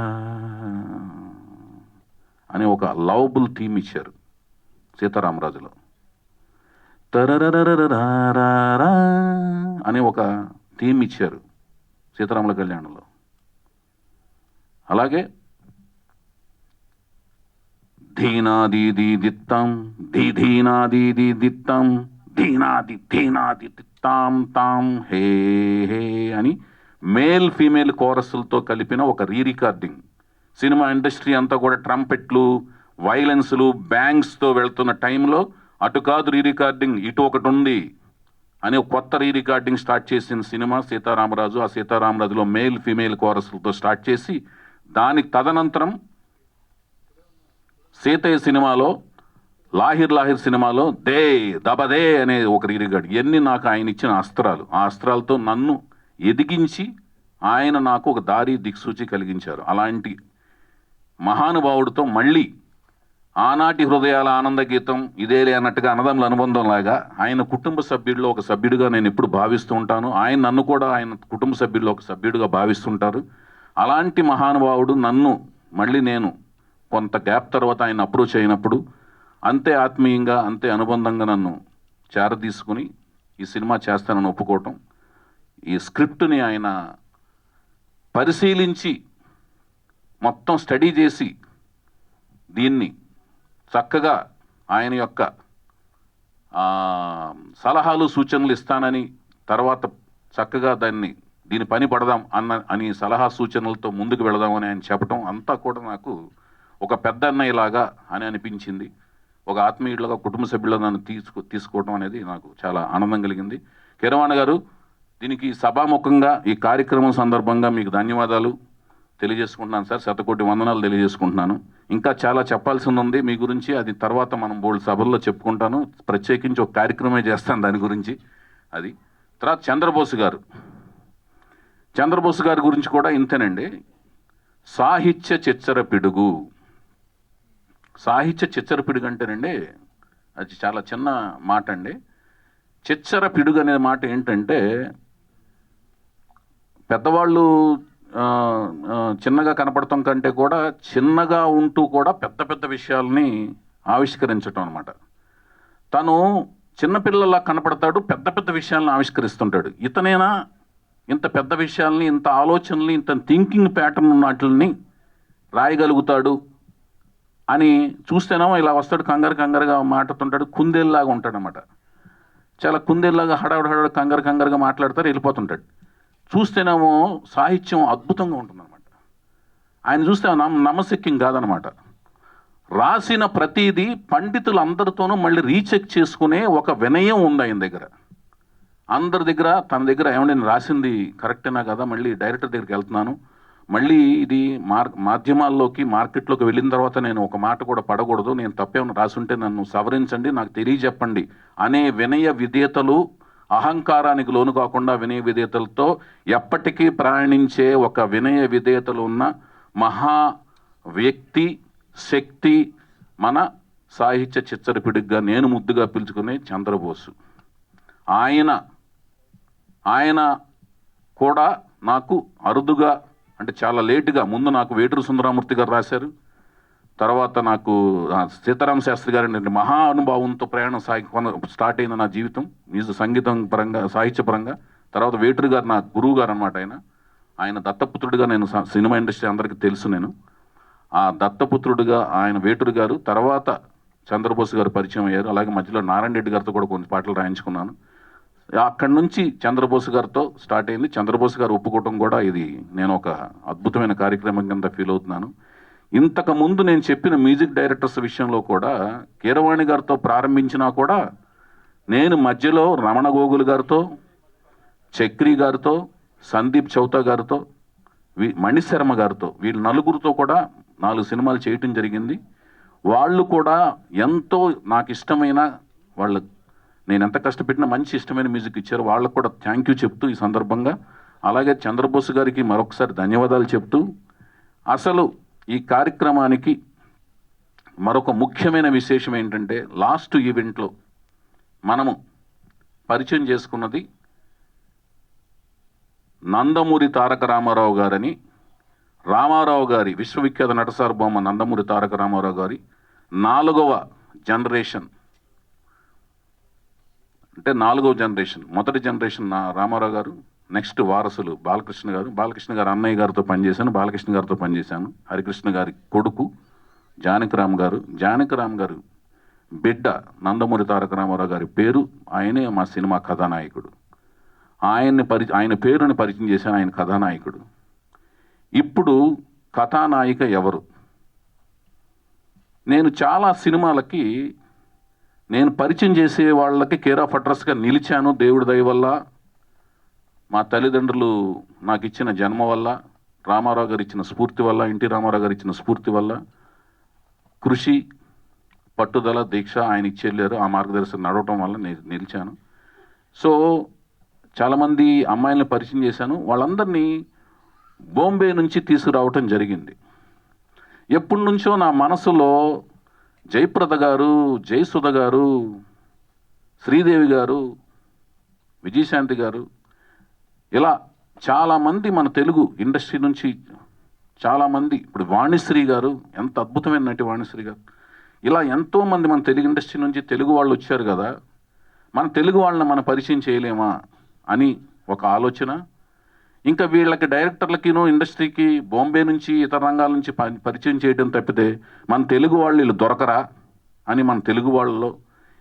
అని ఒక లవబుల్ థీమ్ ఇచ్చారు సీతారామరాజులో. తరరరరారా అని ఒక థీమ్ ఇచ్చారు సీతారాముల కళ్యాణంలో. అలాగే ధీనాదీది దిత్తం ధీనాదీది దిత్తం ధీనాది ధీనాది దిత్తాం తాం హే హే అని మేల్ ఫీమేల్ కోరస్లతో కలిపిన ఒక రికార్డింగ్. సినిమా ఇండస్ట్రీ అంతా కూడా ట్రంపెట్లు, వైలెన్స్లు, బ్యాంగ్స్తో వెళ్తున్న టైంలో అటు కాదు రికార్డింగ్, ఇటు ఒకటి ఉంది అని ఒక కొత్త రికార్డింగ్ స్టార్ట్ చేసిన సినిమా సీతారామరాజు. ఆ సీతారామరాజులో మేల్ ఫీమేల్ కోరస్లతో స్టార్ట్ చేసి దానికి తదనంతరం సీతయ్య సినిమాలో, లాహిర్ సినిమాలో దే దబదే అనే ఒక రికార్డ్. ఇవన్నీ నాకు ఆయన ఇచ్చిన అస్త్రాలు. ఆ అస్త్రాలతో నన్ను ఎదిగించి ఆయన నాకు ఒక దారి దిక్సూచి కలిగించారు. అలాంటి మహానుభావుడితో మళ్ళీ ఆనాటి హృదయాల ఆనంద గీతం ఇదేలే అన్నట్టుగా అన్నదమ్ముల అనుబంధం లాగా ఆయన కుటుంబ సభ్యుల్లో ఒక సభ్యుడిగా నేను ఎప్పుడు భావిస్తూ ఉంటాను. ఆయన నన్ను కూడా ఆయన కుటుంబ సభ్యుల్లో ఒక సభ్యుడిగా భావిస్తుంటారు. అలాంటి మహానుభావుడు నన్ను మళ్ళీ నేను కొంత గ్యాప్ తర్వాత ఆయన అప్రోచ్ అయినప్పుడు అంతే ఆత్మీయంగా, అంతే అనుబంధంగా నన్ను చేరదీసుకుని ఈ సినిమా చేస్తానని ఒప్పుకోవటం, ఈ స్క్రిప్ట్ని ఆయన పరిశీలించి మొత్తం స్టడీ చేసి దీన్ని చక్కగా ఆయన యొక్క సలహాలు సూచనలు ఇస్తానని, తర్వాత చక్కగా దీని పని పడదాం అని సలహా సూచనలతో ముందుకు వెళదామని ఆయన చెప్పడం అంతా కూడా నాకు ఒక పెద్ద అన్నయ్యలాగా అని అనిపించింది. ఒక ఆత్మీయుడిలాగా, కుటుంబ సభ్యులుగా నన్ను తీసుకోవడం అనేది నాకు చాలా ఆనందం కలిగింది. కీరవాణి గారు, దీనికి సభాముఖంగా ఈ కార్యక్రమం సందర్భంగా మీకు ధన్యవాదాలు తెలియజేసుకుంటున్నాను సార్. శతకోటి వందనాలు తెలియజేసుకుంటున్నాను. ఇంకా చాలా చెప్పాల్సింది ఉంది మీ గురించి, అది తర్వాత మనం బోల్డ్ సభల్లో చెప్పుకుంటాను. ప్రత్యేకించి ఒక కార్యక్రమే చేస్తాను దాని గురించి. అది తర్వాత చంద్రబోస్ గారి గురించి కూడా ఇంతేనండి. సాహిత్య చిచ్చర పిడుగు. సాహిత్య చిచ్చర పిడుగు అంటేనండి అది చాలా చిన్న మాట అండి. చిచ్చర పిడుగు అనే మాట ఏంటంటే, పెద్దవాళ్ళు చిన్నగా కనపడటం కంటే కూడా చిన్నగా ఉంటూ కూడా పెద్ద పెద్ద విషయాల్ని ఆవిష్కరించటం అనమాట. తను చిన్నపిల్లలా కనపడతాడు, పెద్ద పెద్ద విషయాలను ఆవిష్కరిస్తుంటాడు. ఇతనేనా ఇంత పెద్ద విషయాల్ని, ఇంత ఆలోచనల్ని, ఇంత థింకింగ్ ప్యాటర్న్ ఉన్నట్లని రాయగలుగుతాడు అని చూస్తేనేమో ఇలా వస్తాడు, కంగారుగా మాట్లాడుతుంటాడు, కుందేల్లాగా ఉంటాడనమాట. చాలా కుందేల్లాగా హడావుడి కంగారుగా మాట్లాడతారు, వెళ్ళిపోతుంటాడు. చూస్తేనేమో సాహిత్యం అద్భుతంగా ఉంటుందన్నమాట. ఆయన చూస్తే నమ్మశక్యం కాదనమాట. రాసిన ప్రతిదీ పండితులందరితోనూ మళ్ళీ రీచెక్ చేసుకునే ఒక వినయం ఉంది ఆయన దగ్గర. అందరి దగ్గర తన దగ్గర ఏమంటే నేను రాసింది కరెక్టేనా కదా, మళ్ళీ డైరెక్టర్ దగ్గరికి వెళ్తున్నాను, మళ్ళీ ఇది మాధ్యమాల్లోకి మార్కెట్లోకి వెళ్ళిన తర్వాత నేను ఒక మాట కూడా పడకూడదు, నేను తప్పేమైనా రాసుంటే నన్ను సవరించండి, నాకు తెలియజెప్పండి అనే వినయ విధేయతలు, అహంకారానికి లోను కాకుండా వినయ విధేయతలతో ఎప్పటికీ ప్రయాణించే ఒక వినయ విధేయతలు ఉన్న మహా వ్యక్తి, శక్తి మన సాహిత్య చిచ్చరపిడిగా నేను ముద్దుగా పిలుచుకునే చంద్రబోసు. ఆయన కూడా నాకు అరుదుగా, అంటే చాలా లేటుగా, ముందు నాకు వేటూరు సుందరమూర్తి గారు రాశారు, తర్వాత నాకు సీతారామ శాస్త్రి గారి మహా అనుభవంతో ప్రయాణం స్టార్ట్ అయింది నా జీవితం, సంగీతం పరంగా, సాహిత్య పరంగా. తర్వాత వేటూరు గారు నా గురువు గారు అనమాట. ఆయన దత్తపుత్రుడిగా, నేను సినిమా ఇండస్ట్రీ అందరికీ తెలుసు, నేను ఆ దత్తపుత్రుడిగా ఆయన వేటూరు గారు, తర్వాత చంద్రబోస్ గారు పరిచయం అయ్యారు. అలాగే మధ్యలో నారాయణ రెడ్డి గారితో కూడా కొన్ని పాటలు రాయించుకున్నాను. అక్కడి నుంచి చంద్రబోస్ గారితో స్టార్ట్ అయింది. చంద్రబోస్ గారు ఒప్పుకోవటం కూడా ఇది నేను ఒక అద్భుతమైన కార్యక్రమం కింద ఫీల్ అవుతున్నాను. ఇంతకు ముందు నేను చెప్పిన మ్యూజిక్ డైరెక్టర్స్ విషయంలో కూడా కీరవాణి గారితో ప్రారంభించినా కూడా నేను మధ్యలో రమణ గోగుల్ గారితో, చక్రి గారితో, సందీప్ చౌతా గారితో, మణిశర్మ గారితో, వీళ్ళు నలుగురితో కూడా 4 సినిమాలు చేయటం జరిగింది. వాళ్ళు కూడా ఎంతో నాకు ఇష్టమైన, నేను ఎంత కష్టపెట్టినా మంచి ఇష్టమైన మ్యూజిక్ ఇచ్చారు. వాళ్ళకు కూడా థ్యాంక్ యూ చెప్తూ ఈ సందర్భంగా, అలాగే చంద్రబోస్ గారికి మరొకసారి ధన్యవాదాలు చెప్తూ, అసలు ఈ కార్యక్రమానికి మరొక ముఖ్యమైన విశేషం ఏంటంటే, లాస్ట్ ఈవెంట్లో మనము పరిచయం చేసుకున్నది నందమూరి తారక రామారావు గారని. రామారావు గారి విశ్వవిఖ్యాత నటసార్వభౌమ నందమూరి తారక రామారావు గారి 4వ జనరేషన్, అంటే 4వ జనరేషన్. మొదటి జనరేషన్ రామారావు గారు, నెక్స్ట్ వారసులు బాలకృష్ణ గారు అన్నయ్య గారితో పనిచేశాను. హరికృష్ణ గారి కొడుకు జానకిరామ్ గారు బిడ్డ నందమూరి తారక రామారావు గారి పేరు, ఆయనే మా సినిమా కథానాయకుడు. ఆయన పేరుని పరిచయం చేశాను. ఆయన కథానాయకుడు. ఇప్పుడు కథానాయిక ఎవరు? నేను చాలా సినిమాలకి నేను పరిచయం చేసే వాళ్ళకి కేర్ ఆఫ్ అడ్రస్గా నిలిచాను. దేవుడి దయ వల్ల, మా తల్లిదండ్రులు నాకు ఇచ్చిన జన్మ వల్ల, రామారావు గారు ఇచ్చిన స్ఫూర్తి వల్ల, ఎన్టీ రామారావు గారు ఇచ్చిన స్ఫూర్తి వల్ల, కృషి, పట్టుదల, దీక్ష ఆయన ఇచ్చేళ్ళారు. ఆ మార్గదర్శనం నడవటం వల్ల నేను నిలిచాను. సో చాలామంది అమ్మాయిలను పరిచయం చేశాను. వాళ్ళందరినీ బాంబే నుంచి తీసుకురావటం జరిగింది. ఎప్పటి నుంచో నా మనసులో జయప్రద గారు, జయసుధ గారు, శ్రీదేవి గారు, విజయశాంతి గారు, ఇలా చాలామంది మన తెలుగు ఇండస్ట్రీ నుంచి చాలామంది, ఇప్పుడు వాణిశ్రీ గారు, ఎంత అద్భుతమైన నటి వాణిశ్రీ గారు, ఇలా ఎంతోమంది మన తెలుగు ఇండస్ట్రీ నుంచి తెలుగు వాళ్ళు వచ్చారు కదా, మన తెలుగు వాళ్ళని మనం పరిచయం చేయలేమా అని ఒక ఆలోచన. ఇంకా వీళ్ళకి డైరెక్టర్లకినో ఇండస్ట్రీకి బాంబే నుంచి ఇతర రంగాల నుంచి పరిచయం చేయడం తప్పితే మన తెలుగు వాళ్ళు వీళ్ళు దొరకరా అని మన తెలుగు వాళ్ళలో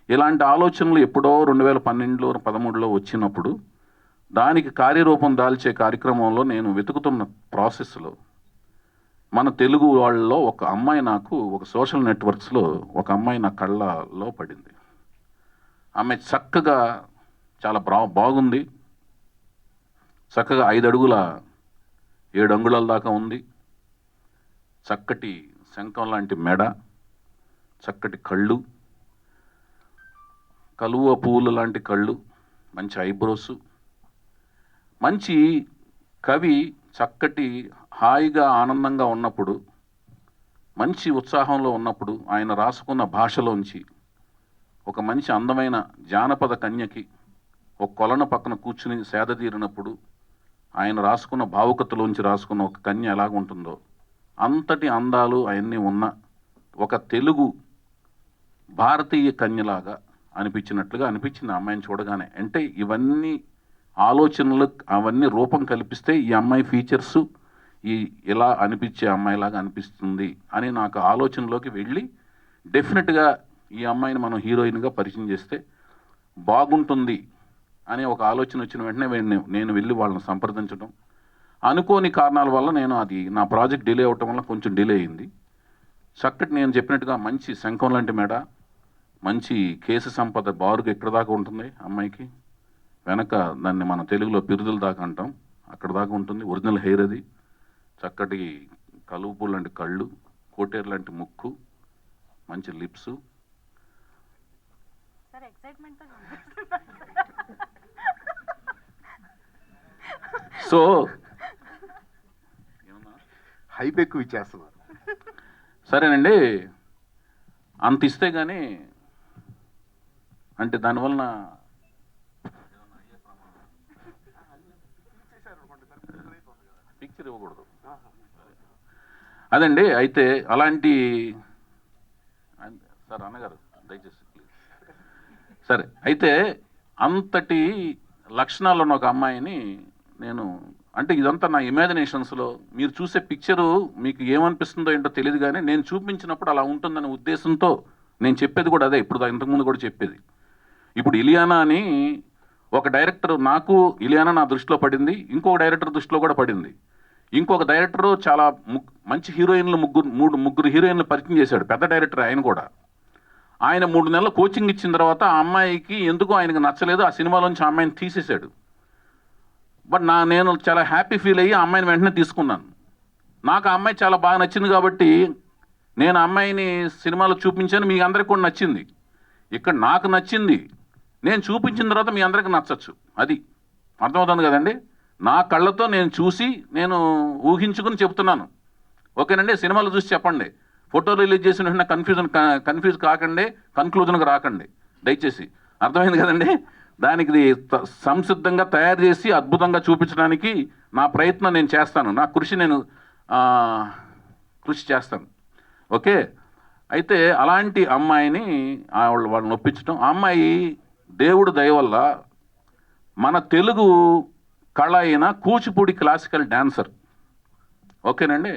ఇలాంటి ఆలోచనలు ఎప్పుడో 2012లో 13లో వచ్చినప్పుడు దానికి కార్యరూపం దాల్చే కార్యక్రమంలో నేను వెతుకుతున్న ప్రాసెస్లో మన తెలుగు వాళ్ళలో ఒక అమ్మాయి నాకు ఒక సోషల్ నెట్వర్క్స్లో ఒక అమ్మాయి నా కళ్ళలో పడింది. ఆమె చక్కగా చాలా బాగుంది. చక్కగా 5 అడుగుల 7 అంగుళాల దాకా ఉంది. చక్కటి శంఖం లాంటి మెడ, చక్కటి కళ్ళు, కలువ పువ్వులు లాంటి కళ్ళు, మంచి ఐబ్రోసు, మంచి కవి చక్కటి హాయిగా ఆనందంగా ఉన్నప్పుడు, మంచి ఉత్సాహంలో ఉన్నప్పుడు ఆయన రాసుకున్న భాషలోంచి ఒక మంచి అందమైన జానపద కన్యకి ఒక కొలను పక్కన కూర్చుని సేద తీరినప్పుడు ఆయన రాసుకున్న భావుకతలోంచి రాసుకున్న ఒక కన్య ఎలాగుంటుందో అంతటి అందాలు అవన్నీ ఉన్న ఒక తెలుగు భారతీయ కన్యలాగా అనిపించినట్లుగా అనిపించింది అమ్మాయిని చూడగానే. అంటే ఇవన్నీ ఆలోచనలు అవన్నీ రూపం కల్పిస్తే ఈ అమ్మాయి ఫీచర్సు ఇలా అనిపించే అమ్మాయిలాగా అనిపిస్తుంది అని నాకు ఆలోచనలోకి వెళ్ళి డెఫినెట్గా ఈ అమ్మాయిని మనం హీరోయిన్గా పరిచయం చేస్తే బాగుంటుంది అనే ఒక ఆలోచన వచ్చిన వెంటనే నేను వెళ్ళి వాళ్ళని సంప్రదించడం, అనుకోని కారణాల వల్ల నేను అది నా ప్రాజెక్ట్ డిలే అవటం వల్ల కొంచెం డిలే అయింది. చక్కటి నేను చెప్పినట్టుగా మంచి శంఖం లాంటి మెడ, మంచి కేసు సంపద బారుగా ఎక్కడ దాకా ఉంటుంది అమ్మాయికి, వెనక దాన్ని మన తెలుగులో పిరుదుల దాకా అంటాం, అక్కడ దాకా ఉంటుంది. ఒరిజినల్ హెయిర్ అది, చక్కటి కలుపు లాంటి కళ్ళు, కోటేరు లాంటి ముక్కు, మంచి లిప్స్. సో హైప్ ఎక్కువ ఇచ్చేస్తున్నారు. సరేనండి, అంత ఇస్తే కానీ అంటే దానివలన పిక్చర్ ఇవ్వకూడదు. అదండి, అయితే అలాంటి సార్ అన్నగారు దయచేసి ప్లీజ్. సరే, అయితే అంతటి లక్షణాలు ఉన్న ఒక అమ్మాయిని నేను, అంటే ఇదంతా నా ఇమాజినేషన్స్లో, మీరు చూసే పిక్చరు మీకు ఏమనిపిస్తుందో ఏంటో తెలియదు కానీ నేను చూపించినప్పుడు అలా ఉంటుందనే ఉద్దేశంతో నేను చెప్పేది కూడా అదే. ఇప్పుడు ఇంతకుముందు కూడా చెప్పేది. ఇప్పుడు ఇలియానా అని ఒక డైరెక్టర్, నాకు ఇలియానా నా దృష్టిలో పడింది, ఇంకొక డైరెక్టర్ దృష్టిలో కూడా పడింది. ఇంకొక డైరెక్టరు చాలా మంచి హీరోయిన్లు ముగ్గురు హీరోయిన్లు పరిచయం చేశాడు, పెద్ద డైరెక్టర్ ఆయన కూడా. ఆయన 3 నెలలు కోచింగ్ ఇచ్చిన తర్వాత ఆ అమ్మాయికి ఎందుకో ఆయనకు నచ్చలేదు, ఆ సినిమాలోంచి ఆ అమ్మాయిని తీసేశాడు. బట్ నేను చాలా హ్యాపీ ఫీల్ అయ్యి ఆ అమ్మాయిని వెంటనే తీసుకున్నాను. నాకు ఆ అమ్మాయి చాలా బాగా నచ్చింది కాబట్టి నేను ఆ అమ్మాయిని సినిమాలో చూపించాను, మీ అందరికి కూడా నచ్చింది. ఇక్కడ నాకు నచ్చింది, నేను చూపించిన తర్వాత మీ అందరికి నచ్చచ్చు, అది అర్థమవుతుంది కదండి. నా కళ్ళతో నేను చూసి నేను ఊహించుకుని చెప్తున్నాను. ఓకేనండి, సినిమాలు చూసి చెప్పండి, ఫోటో రిలీజ్ చేసిన వెంటనే కన్ఫ్యూజ్ కాకండి, కన్క్లూజన్కి రాకండి దయచేసి. అర్థమైంది కదండి. దానికి సంసిద్ధంగా తయారు చేసి అద్భుతంగా చూపించడానికి నా ప్రయత్నం నేను చేస్తాను, నా కృషి నేను కృషి చేస్తాను. ఓకే, అయితే అలాంటి అమ్మాయిని వాళ్ళని ఒప్పించడం, ఆ అమ్మాయి దేవుడు దయ వల్ల మన తెలుగు కళ అయిన కూచిపూడి క్లాసికల్ డాన్సర్. ఓకేనండి,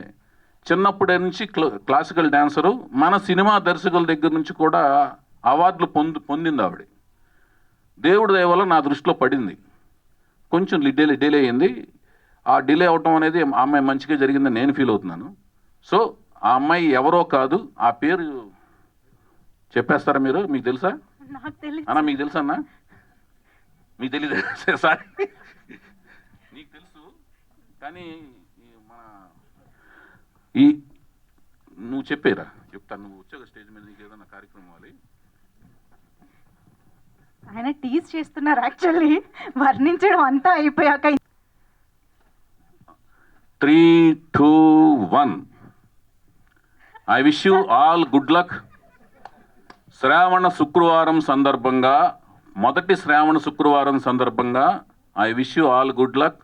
చిన్నప్పటి నుంచి క్లాసికల్ డాన్సరు, మన సినిమా దర్శకుల దగ్గర నుంచి కూడా అవార్డులు పొందింది ఆవిడ. దేవుడి దయ వల్ల నా దృష్టిలో పడింది. కొంచెం డిలే అయింది. ఆ డిలే అవటం అనేది ఆ అమ్మాయి మంచిగా జరిగిందని నేను ఫీల్ అవుతున్నాను. సో ఆ అమ్మాయి ఎవరో కాదు, ఆ పేరు చెప్పేస్తారా మీరు? మీకు తెలుసా నాకు తెలియదు. అన్నా? మీకు తెలుసా అన్న? మీకు తెలీదు? సారీ, నీకు తెలుసు కానీ ఈ నువ్వు చెప్పేరా, చెప్తాను. నువ్వు వచ్చాక స్టేజ్ మీద నీకు ఏదైనా కార్యక్రమం అది. ఆయన టీజ్ చేస్తున్నారు యాక్చువల్లీ, వర్ణించడం అంతా అయిపోయాక. 3, 2, 1. I wish you all good luck. Shravana శుక్రవారం సందర్భంగా, మొదటి శ్రావణ శుక్రవారం సందర్భంగా I wish you all good luck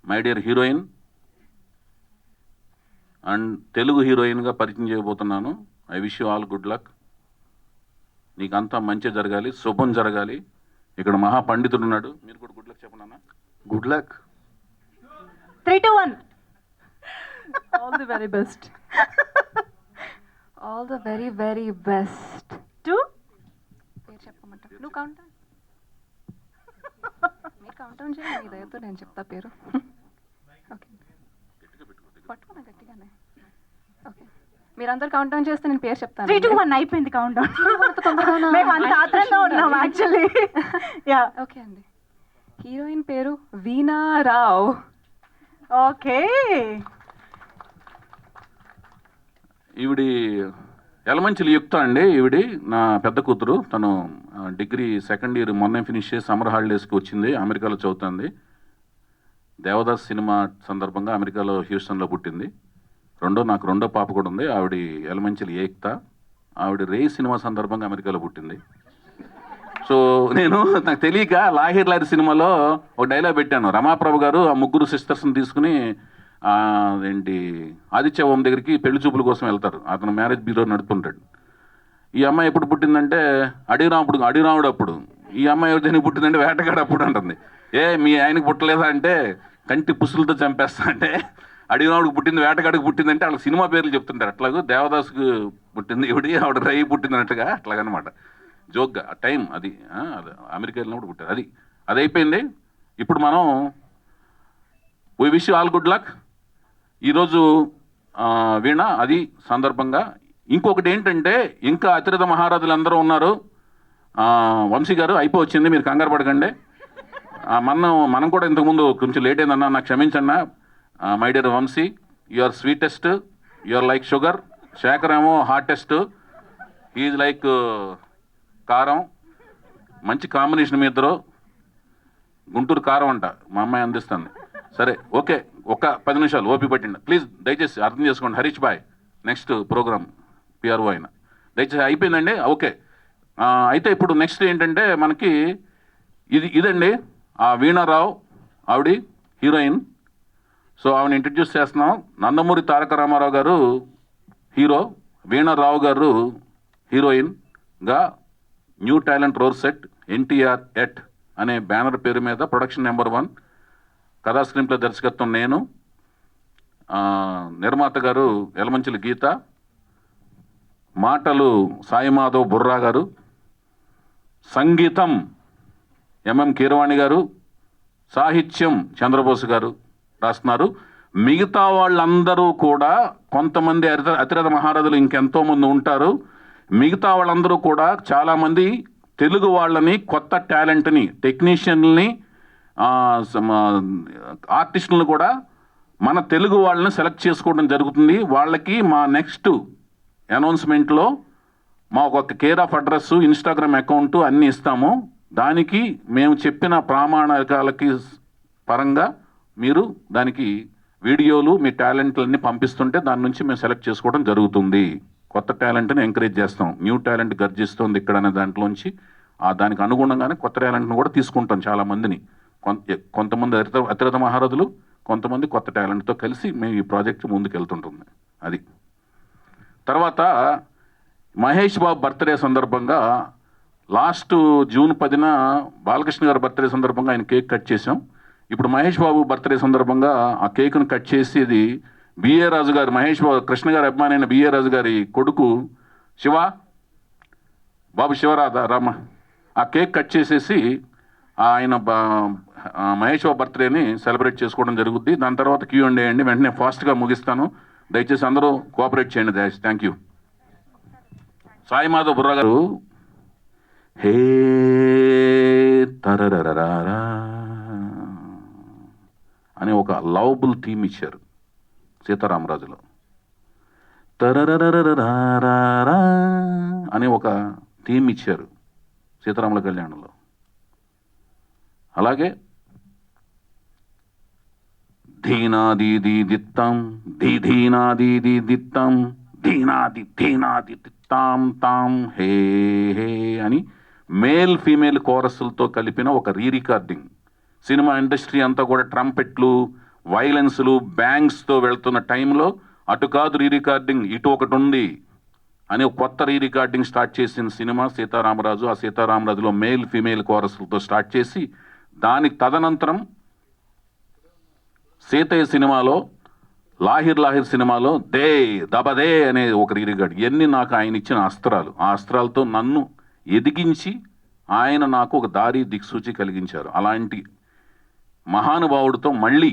my dear heroine. And Telugu హీరోయిన్గా పరిచయం చేయబోతున్నాను. I wish you all good luck. నీకంతా మంచి జరగాలి, శుభం జరగాలి. ఇక్కడ మహా పండితుడు ఉన్నాడు, మీరు కూడా గుడ్ లక్ చెప్పనన్నా. Good luck. 3, 2, 1. All the very best. All the very, very best. 2. పేరు చెప్పమంటావు? నువ్వు కౌంట్ డౌన్. మీరు కౌంట్ డౌన్ చేయండి, మీ దయతో నేను చెప్తా పేరు. ఓకే, పట్టుకున్నా గట్టిగానే. ఓకే, మీరందరూ కౌంట్ డౌన్ చేస్తే నేను పేరు చెప్తాను. 3, 2, 1 అయిపోయింది కౌంట్ డౌన్. మేము అంత ఆత్రంగా ఉన్నాం యాక్చువల్లీ. యా, ఓకే అండి. హీరోయిన్ పేరు వీణా రావ్. ఓకే. ఈవిడి ఎలమంచిలి యుక్త అండి. ఈవిడి నా పెద్ద కూతురు. తను డిగ్రీ సెకండ్ ఇయర్ మొన్నే ఫినిష్ చేసి సమ్మర్ హాలిడేస్కి వచ్చింది. అమెరికాలో చదువుతుంది. దేవదాస్ సినిమా సందర్భంగా అమెరికాలో హ్యూస్టన్లో పుట్టింది. నాకు రెండో పాప కూడా ఉంది. ఆవిడ ఎలమంచిలి ఏక్త. ఆవిడ రే సినిమా సందర్భంగా అమెరికాలో పుట్టింది. సో నాకు తెలియక లాహిర్ లారి సినిమాలో ఒక డైలాగ్ పెట్టాను. రమాప్రభు గారు ఆ ముగ్గురు సిస్టర్స్ని తీసుకుని ఏంటి ఆదిత్య ఓం దగ్గరికి పెళ్లి చూపుల కోసం వెళ్తారు. అతను మ్యారేజ్ బ్యూరో నడుపుతుంటాడు. ఈ అమ్మాయి ఎప్పుడు పుట్టిందంటే అడిరాముడు అప్పుడు. ఈ అమ్మాయి ఎవరు దేనికి పుట్టిందంటే వేటగాడు అప్పుడు అంటుంది. మీ ఆయనకి పుట్టలేదా అంటే కంటి పుసులతో చంపేస్తా అంటే, అడిరాముడికి పుట్టింది వేటగాడికి పుట్టిందంటే వాళ్ళకి సినిమా పేర్లు చెప్తుంటారు. అట్లాగూ దేవదాసుకు పుట్టింది ఈవిడి, ఆవిడ రై పుట్టిందన్నట్టుగా అట్లాగనమాట. జోక్గా ఆ టైం అది అమెరికా వెళ్ళినప్పుడు పుట్టారు. అది అయిపోయింది. ఇప్పుడు మనం we wish you all good luck. ఈరోజు వీణ అది సందర్భంగా. ఇంకొకటి ఏంటంటే, ఇంకా అతిరథ మహారాజులు అందరూ ఉన్నారు. వంశీ గారు అయిపోవచ్చింది, మీరు కంగారు పడకండి. మనం కూడా ఇంతకుముందు కొంచెం లేట్ అయిందన్నా, నాకు క్షమించన్నా. My dear Vamshi, you are sweetest, you are like sugar. Shekhar ఏమో హార్టెస్ట్, ఈజ్ లైక్ కారం. మంచి కాంబినేషన్ మీ ఇద్దరు. గుంటూరు కారం అంట మా అమ్మాయి అందిస్తుంది. సరే, ఓకే, ఒక 10 నిమిషాలు ఓపి పట్టిండి ప్లీజ్. దయచేసి అర్థం చేసుకోండి. హరీష్ బాయ్ నెక్స్ట్ ప్రోగ్రామ్ పిఆర్ఓ అయినా దయచేసి. అయిపోయిందండి, ఓకే. అయితే ఇప్పుడు నెక్స్ట్ ఏంటంటే మనకి ఇదండి ఆ వీణారావు, ఆవిడ హీరోయిన్. సో ఆవిడని ఇంట్రడ్యూస్ చేస్తున్నాం. నందమూరి తారక రామారావు గారు హీరో, వీణారావు గారు హీరోయిన్గా new talent roar set NTR at అనే బ్యానర్ పేరు మీద ప్రొడక్షన్ నెంబర్ 1, కథా స్క్రీన్ప్లే దర్శకత్వం నేను, నిర్మాత గారు యలమంచిలి గీత, మాటలు సాయిమాధవ్ బుర్రా గారు, సంగీతం ఎంఎం కీరవాణి గారు, సాహిత్యం చంద్రబోస్ గారు రాస్తున్నారు. మిగతా వాళ్ళందరూ కూడా కొంతమంది అతిరథ మహారథులు ఇంకెంతోమంది ఉంటారు. మిగతా వాళ్ళందరూ కూడా చాలామంది తెలుగు వాళ్ళని, కొత్త టాలెంట్ని, టెక్నీషియన్ని, ఆర్టిస్టులను కూడా మన తెలుగు వాళ్ళని సెలెక్ట్ చేసుకోవడం జరుగుతుంది. వాళ్ళకి మా నెక్స్ట్ అనౌన్స్మెంట్లో మా ఒక care of address, Instagram account అన్నీ ఇస్తాము. దానికి మేము చెప్పిన ప్రామాణికాలకి పరంగా మీరు దానికి వీడియోలు, మీ టాలెంట్లన్నీ పంపిస్తుంటే దాని నుంచి మేము సెలెక్ట్ చేసుకోవడం జరుగుతుంది. కొత్త టాలెంట్ని ఎంకరేజ్ చేస్తాం. న్యూ టాలెంట్ గర్జిస్తుంది ఇక్కడ అనే దాంట్లోంచి దానికి అనుగుణంగానే కొత్త టాలెంట్ను కూడా తీసుకుంటాం. చాలామందిని, కొంతమంది అతిరథ మహారథులు, కొంతమంది కొత్త టాలెంట్తో కలిసి మేము ఈ ప్రాజెక్ట్ ముందుకు వెళ్తుంటుంది. అది తర్వాత మహేష్ బాబు బర్త్డే సందర్భంగా లాస్ట్ జూన్ 10న బాలకృష్ణ గారి బర్త్డే సందర్భంగా ఆయన కేక్ కట్ చేసాం. ఇప్పుడు మహేష్ బాబు బర్త్డే సందర్భంగా ఆ కేక్ను కట్ చేసి ఇది బిఏ రాజు గారు, మహేష్ బాబు కృష్ణ గారి అభిమాని అయిన బిఏ రాజు గారి కొడుకు బాబు శివరామ ఆ కేక్ కట్ చేసేసి ఆయన మహేష్ బాబు బర్త్డేని సెలబ్రేట్ చేసుకోవడం జరుగుద్ది. దాని తర్వాత Q&A అండి. వెంటనే ఫాస్ట్గా ముగిస్తాను. దయచేసి అందరూ కోఆపరేట్ చేయండి. దయచేసి థ్యాంక్ యూ. సాయి మాధవ్ బుర్రా గారు హే తరరరారా అని ఒక లవబుల్ థీమ్ ఇచ్చారు సీతారామరాజులో. తరరరరారా అని ఒక థీమ్ ఇచ్చారు సీతారాముల కళ్యాణంలో. అలాగే ధీనాది దిత్తం ధీనాది దిత్తం ధీనాది తాం తాం హే హే అని మేల్ ఫీమేల్ కోరస్లతో కలిపిన ఒక రికార్డింగ్. సినిమా ఇండస్ట్రీ అంతా కూడా ట్రంపెట్లు, వైలెన్స్లు, బ్యాంగ్స్తో వెళ్తున్న టైంలో అటు కాదు రికార్డింగ్, ఇటు ఒకటి ఉంది అని ఒక కొత్త రికార్డింగ్ స్టార్ట్ చేసిన సినిమా సీతారామరాజు. ఆ సీతారామరాజులో మేల్ ఫీమేల్ కోరస్లతో స్టార్ట్ చేసి దానికి తదనంతరం సీతయ్య సినిమాలో లాహిర్ సినిమాలో దే దబదే అనే ఒక రికార్డ్. ఇవన్నీ నాకు ఆయన ఇచ్చిన అస్త్రాలు. ఆ అస్త్రాలతో నన్ను ఎదిగించి ఆయన నాకు ఒక దారి దిక్సూచి కలిగించారు. అలాంటి మహానుభావుడితో మళ్ళీ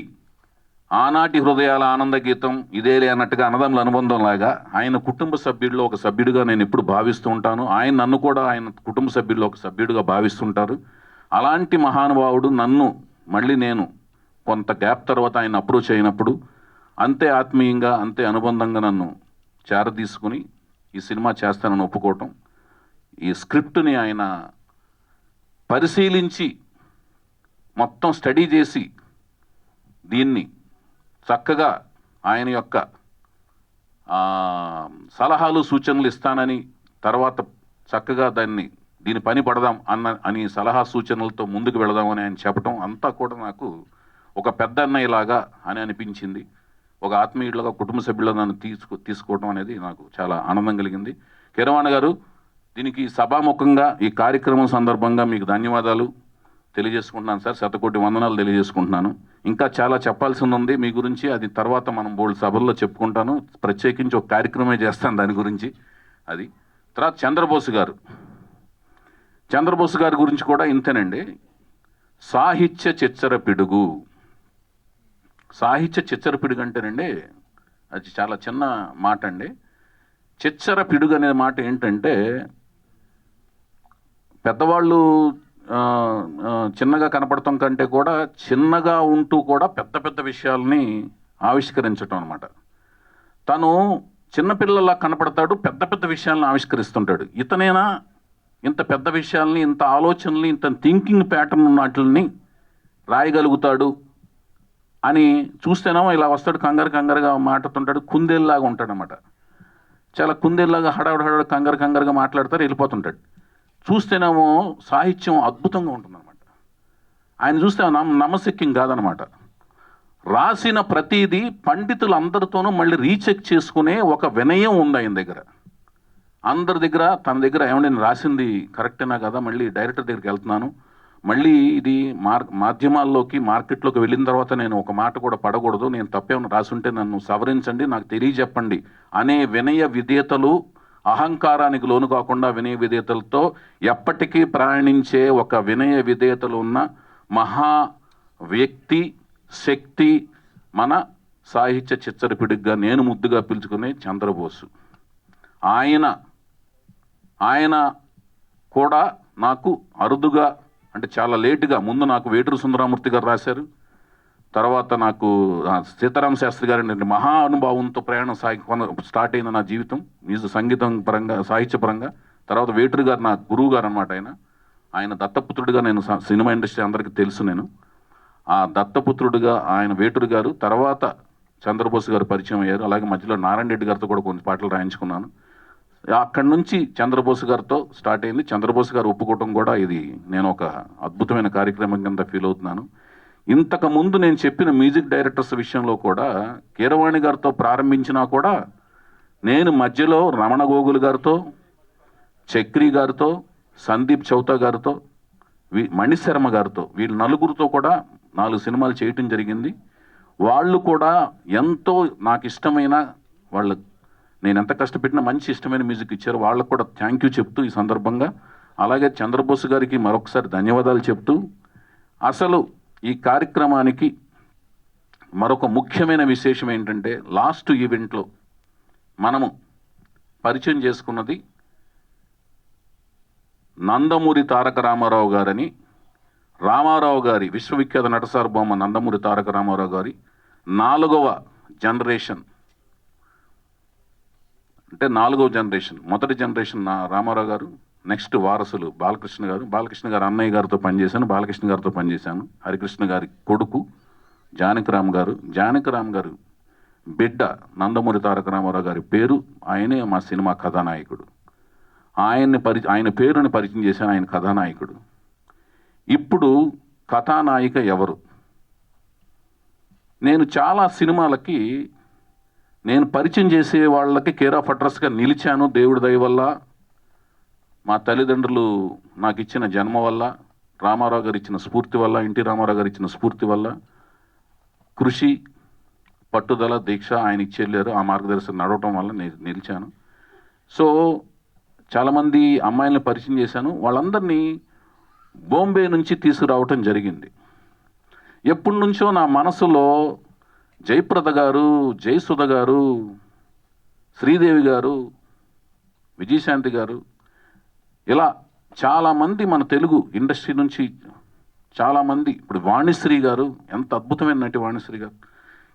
ఆనాటి హృదయాల ఆనంద గీతం ఇదేలే అన్నట్టుగా అన్నదమ్ముల అనుబంధం లాగా ఆయన కుటుంబ సభ్యుల్లో ఒక సభ్యుడిగా నేను ఎప్పుడు భావిస్తూ ఉంటాను. ఆయన నన్ను కూడా ఆయన కుటుంబ సభ్యుల్లో ఒక సభ్యుడిగా భావిస్తుంటారు. అలాంటి మహానుభావుడు నన్ను మళ్ళీ నేను కొంత గ్యాప్ తర్వాత ఆయన అప్రోచ్ అయినప్పుడు అంతే ఆత్మీయంగా అంతే అనుబంధంగా నన్ను చేరదీసుకుని ఈ సినిమా చేస్తానని ఒప్పుకోవటం, ఈ స్క్రిప్ట్ని ఆయన పరిశీలించి మొత్తం స్టడీ చేసి దీన్ని చక్కగా ఆయన యొక్క సలహాలు సూచనలు ఇస్తానని, తర్వాత చక్కగా దీని పని పడదాం అని సలహా సూచనలతో ముందుకు వెళదామని ఆయన చెప్పడం అంతా కూడా నాకు ఒక పెద్ద అన్నయ్యలాగా అని అనిపించింది. ఒక ఆత్మీయులుగా కుటుంబ సభ్యులుగా నన్ను తీసుకోవడం అనేది నాకు చాలా ఆనందం కలిగింది. కీరవాణి గారు, దీనికి సభాముఖంగా ఈ కార్యక్రమం సందర్భంగా మీకు ధన్యవాదాలు తెలియజేసుకుంటున్నాను సార్. శతకోటి వందనాలు తెలియజేసుకుంటున్నాను. ఇంకా చాలా చెప్పాల్సింది ఉంది మీ గురించి, అది తర్వాత మనం బోల్డ్ సభల్లో చెప్పుకుంటాను. ప్రత్యేకించి ఒక కార్యక్రమే చేస్తాను దాని గురించి. అది తర్వాత చంద్రబోస్ గారి గురించి కూడా ఇంతేనండి. సాహిత్య చిచ్చర పిడుగు. సాహిత్య చిచ్చర పిడుగు అంటేనండి అది చాలా చిన్న మాట అండి. చిచ్చర పిడుగు అనే మాట ఏంటంటే పెద్దవాళ్ళు చిన్నగా కనపడటం కంటే కూడా చిన్నగా ఉంటూ కూడా పెద్ద పెద్ద విషయాల్ని ఆవిష్కరించటం అనమాట. తను చిన్నపిల్లలా కనపడతాడు, పెద్ద పెద్ద విషయాలను ఆవిష్కరిస్తుంటాడు. ఇతనేనా ఇంత పెద్ద విషయాల్ని, ఇంత ఆలోచనల్ని, ఇంత థింకింగ్ ప్యాటర్న్ ఉన్న వాటిని రాయగలుగుతాడు అని చూస్తేనేమో ఇలా వస్తాడు, కంగారుగా మాట్లాడుతుంటాడు, కుందేల్లాగా ఉంటాడనమాట. చాలా కుందేల్లాగా హడావుడు కంగారుగా మాట్లాడతారు, వెళ్ళిపోతుంటాడు. చూస్తేనేమో సాహిత్యం అద్భుతంగా ఉంటుందన్నమాట. ఆయన చూస్తే నమ్మశక్యం కాదనమాట. రాసిన ప్రతిదీ పండితులందరితోనూ మళ్ళీ రీచెక్ చేసుకునే ఒక వినయం ఉంది ఆయన దగ్గర. అందరి దగ్గర తన దగ్గర ఏమంటే నేను రాసింది కరెక్టేనా కదా, మళ్ళీ డైరెక్టర్ దగ్గరికి వెళ్తున్నాను, మళ్ళీ ఇది మాధ్యమాల్లోకి మార్కెట్లోకి వెళ్ళిన తర్వాత నేను ఒక మాట కూడా పడకూడదు, నేను తప్పేమైనా రాసుంటే నన్ను సవరించండి, నాకు తెలియజెప్పండి అనే వినయ విధేయతలు, అహంకారానికి లోను కాకుండా వినయ విధేయతలతో ఎప్పటికీ ప్రయాణించే ఒక వినయ విధేయతలు ఉన్న మహా వ్యక్తి, శక్తి మన సాహిత్య చిచ్చరపిడిగా నేను ముద్దుగా పిలుచుకునే చంద్రబోసు. ఆయన కూడా నాకు అరుదుగా, అంటే చాలా లేటుగా, ముందు నాకు వేటూరు సుందరమూర్తి గారు రాశారు, తర్వాత నాకు సీతారామ శాస్త్రి గారి మహా అనుభవంతో ప్రయాణం స్టార్ట్ అయిన నా జీవితం సంగీతం పరంగా, సాహిత్య పరంగా. తర్వాత వేటూరు గారు నా గురువు గారు అనమాట. ఆయన దత్తపుత్రుడిగా నేను సినిమా ఇండస్ట్రీ అందరికీ తెలుసు. నేను ఆ దత్తపుత్రుడిగా ఆయన వేటూరు గారు, తర్వాత చంద్రబోస్ గారు పరిచయం అయ్యారు. అలాగే మధ్యలో నారాయణ రెడ్డి గారితో కూడా కొన్ని పాటలు రాయించుకున్నాను. అక్కడి నుంచి చంద్రబోస్ గారితో స్టార్ట్ అయింది. చంద్రబోస్ గారు ఒప్పుకోవటం కూడా ఇది నేను ఒక అద్భుతమైన కార్యక్రమం కింద ఫీల్ అవుతున్నాను. ఇంతకు ముందు నేను చెప్పిన మ్యూజిక్ డైరెక్టర్స్ విషయంలో కూడా కీరవాణి గారితో ప్రారంభించినా కూడా నేను మధ్యలో రమణ గోగుల్ గారితో, చక్రి గారితో, సందీప్ చౌతా గారితో, మణిశర్మ గారితో, వీళ్ళు నలుగురితో కూడా 4 సినిమాలు చేయటం జరిగింది. వాళ్ళు కూడా ఎంతో నాకు ఇష్టమైన, నేను ఎంత కష్టపెట్టినా మంచి ఇష్టమైన మ్యూజిక్ ఇచ్చారు. వాళ్ళకు కూడా థ్యాంక్ యూ చెప్తూ ఈ సందర్భంగా, అలాగే చంద్రబోస్ గారికి మరొకసారి ధన్యవాదాలు చెప్తూ, అసలు ఈ కార్యక్రమానికి మరొక ముఖ్యమైన విశేషం ఏంటంటే లాస్ట్ ఈవెంట్లో మనము పరిచయం చేసుకున్నది నందమూరి తారక రామారావు గారని, రామారావు గారి విశ్వవిఖ్యాత నటసార్వభౌమ నందమూరి తారక రామారావు గారి 4వ జనరేషన్. అంటే 4వ జనరేషన్. మొదటి జనరేషన్ రామారావు గారు, నెక్స్ట్ వారసులు బాలకృష్ణ గారు. బాలకృష్ణ గారు అన్నయ్య గారితో పనిచేశాను, బాలకృష్ణ గారితో పనిచేశాను. హరికృష్ణ గారి కొడుకు జానకిరామ్ గారు, జానకిరామ్ గారు బిడ్డ నందమూరి తారక రామారావు గారి పేరు, ఆయనే మా సినిమా కథానాయకుడు. ఆయన పేరుని పరిచయం చేశాను, ఆయన కథానాయకుడు. ఇప్పుడు కథానాయిక ఎవరు? నేను చాలా సినిమాలకి నేను పరిచయం చేసే వాళ్ళకి కేర్ ఆఫ్ అడ్రస్గా నిలిచాను. దేవుడి దయ వల్ల, మా తల్లిదండ్రులు నాకు ఇచ్చిన జన్మ వల్ల, రామారావు గారు ఇచ్చిన స్ఫూర్తి వల్ల, ఎన్టీ రామారావు గారు ఇచ్చిన స్ఫూర్తి వల్ల, కృషి, పట్టుదల, దీక్ష ఆయన ఇచ్చెళ్ళారు. ఆ మార్గదర్శనం నడవటం వల్ల నేను నిలిచాను. సో చాలామంది అమ్మాయిలను పరిచయం చేశాను. వాళ్ళందరినీ బాంబే నుంచి తీసుకురావటం జరిగింది. ఎప్పటి నుంచో నా మనసులో జయప్రద గారు, జయసుధ గారు, శ్రీదేవి గారు, విజయశాంతి గారు, ఇలా చాలామంది మన తెలుగు ఇండస్ట్రీ నుంచి చాలామంది, ఇప్పుడు వాణిశ్రీ గారు, ఎంత అద్భుతమైన నటి వాణిశ్రీ గారు,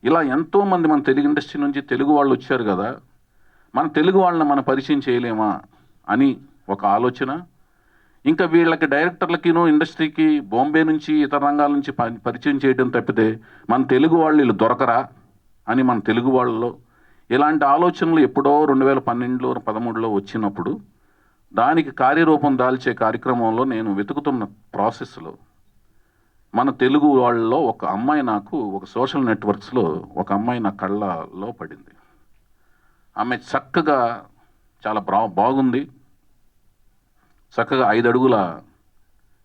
ఇలా ఎంతోమంది మన తెలుగు ఇండస్ట్రీ నుంచి తెలుగు వాళ్ళు వచ్చారు కదా, మన తెలుగు వాళ్ళని మనం పరిచయం చేయలేమా అని ఒక ఆలోచన. ఇంకా వీళ్ళకి డైరెక్టర్లకినో ఇండస్ట్రీకి బాంబే నుంచి ఇతర రంగాల నుంచి పరిచయం చేయడం తప్పితే మన తెలుగు వాళ్ళు వీళ్ళు దొరకరా అని మన తెలుగు వాళ్ళలో ఇలాంటి ఆలోచనలు ఎప్పుడో 2012లో 13లో వచ్చినప్పుడు దానికి కార్యరూపం దాల్చే కార్యక్రమంలో నేను వెతుకుతున్న ప్రాసెస్లో మన తెలుగు వాళ్ళలో ఒక అమ్మాయి, నాకు ఒక సోషల్ నెట్వర్క్స్లో ఒక అమ్మాయి నా కళ్ళలో పడింది. ఆమె చక్కగా చాలా బాగుంది. చక్కగా 5 అడుగుల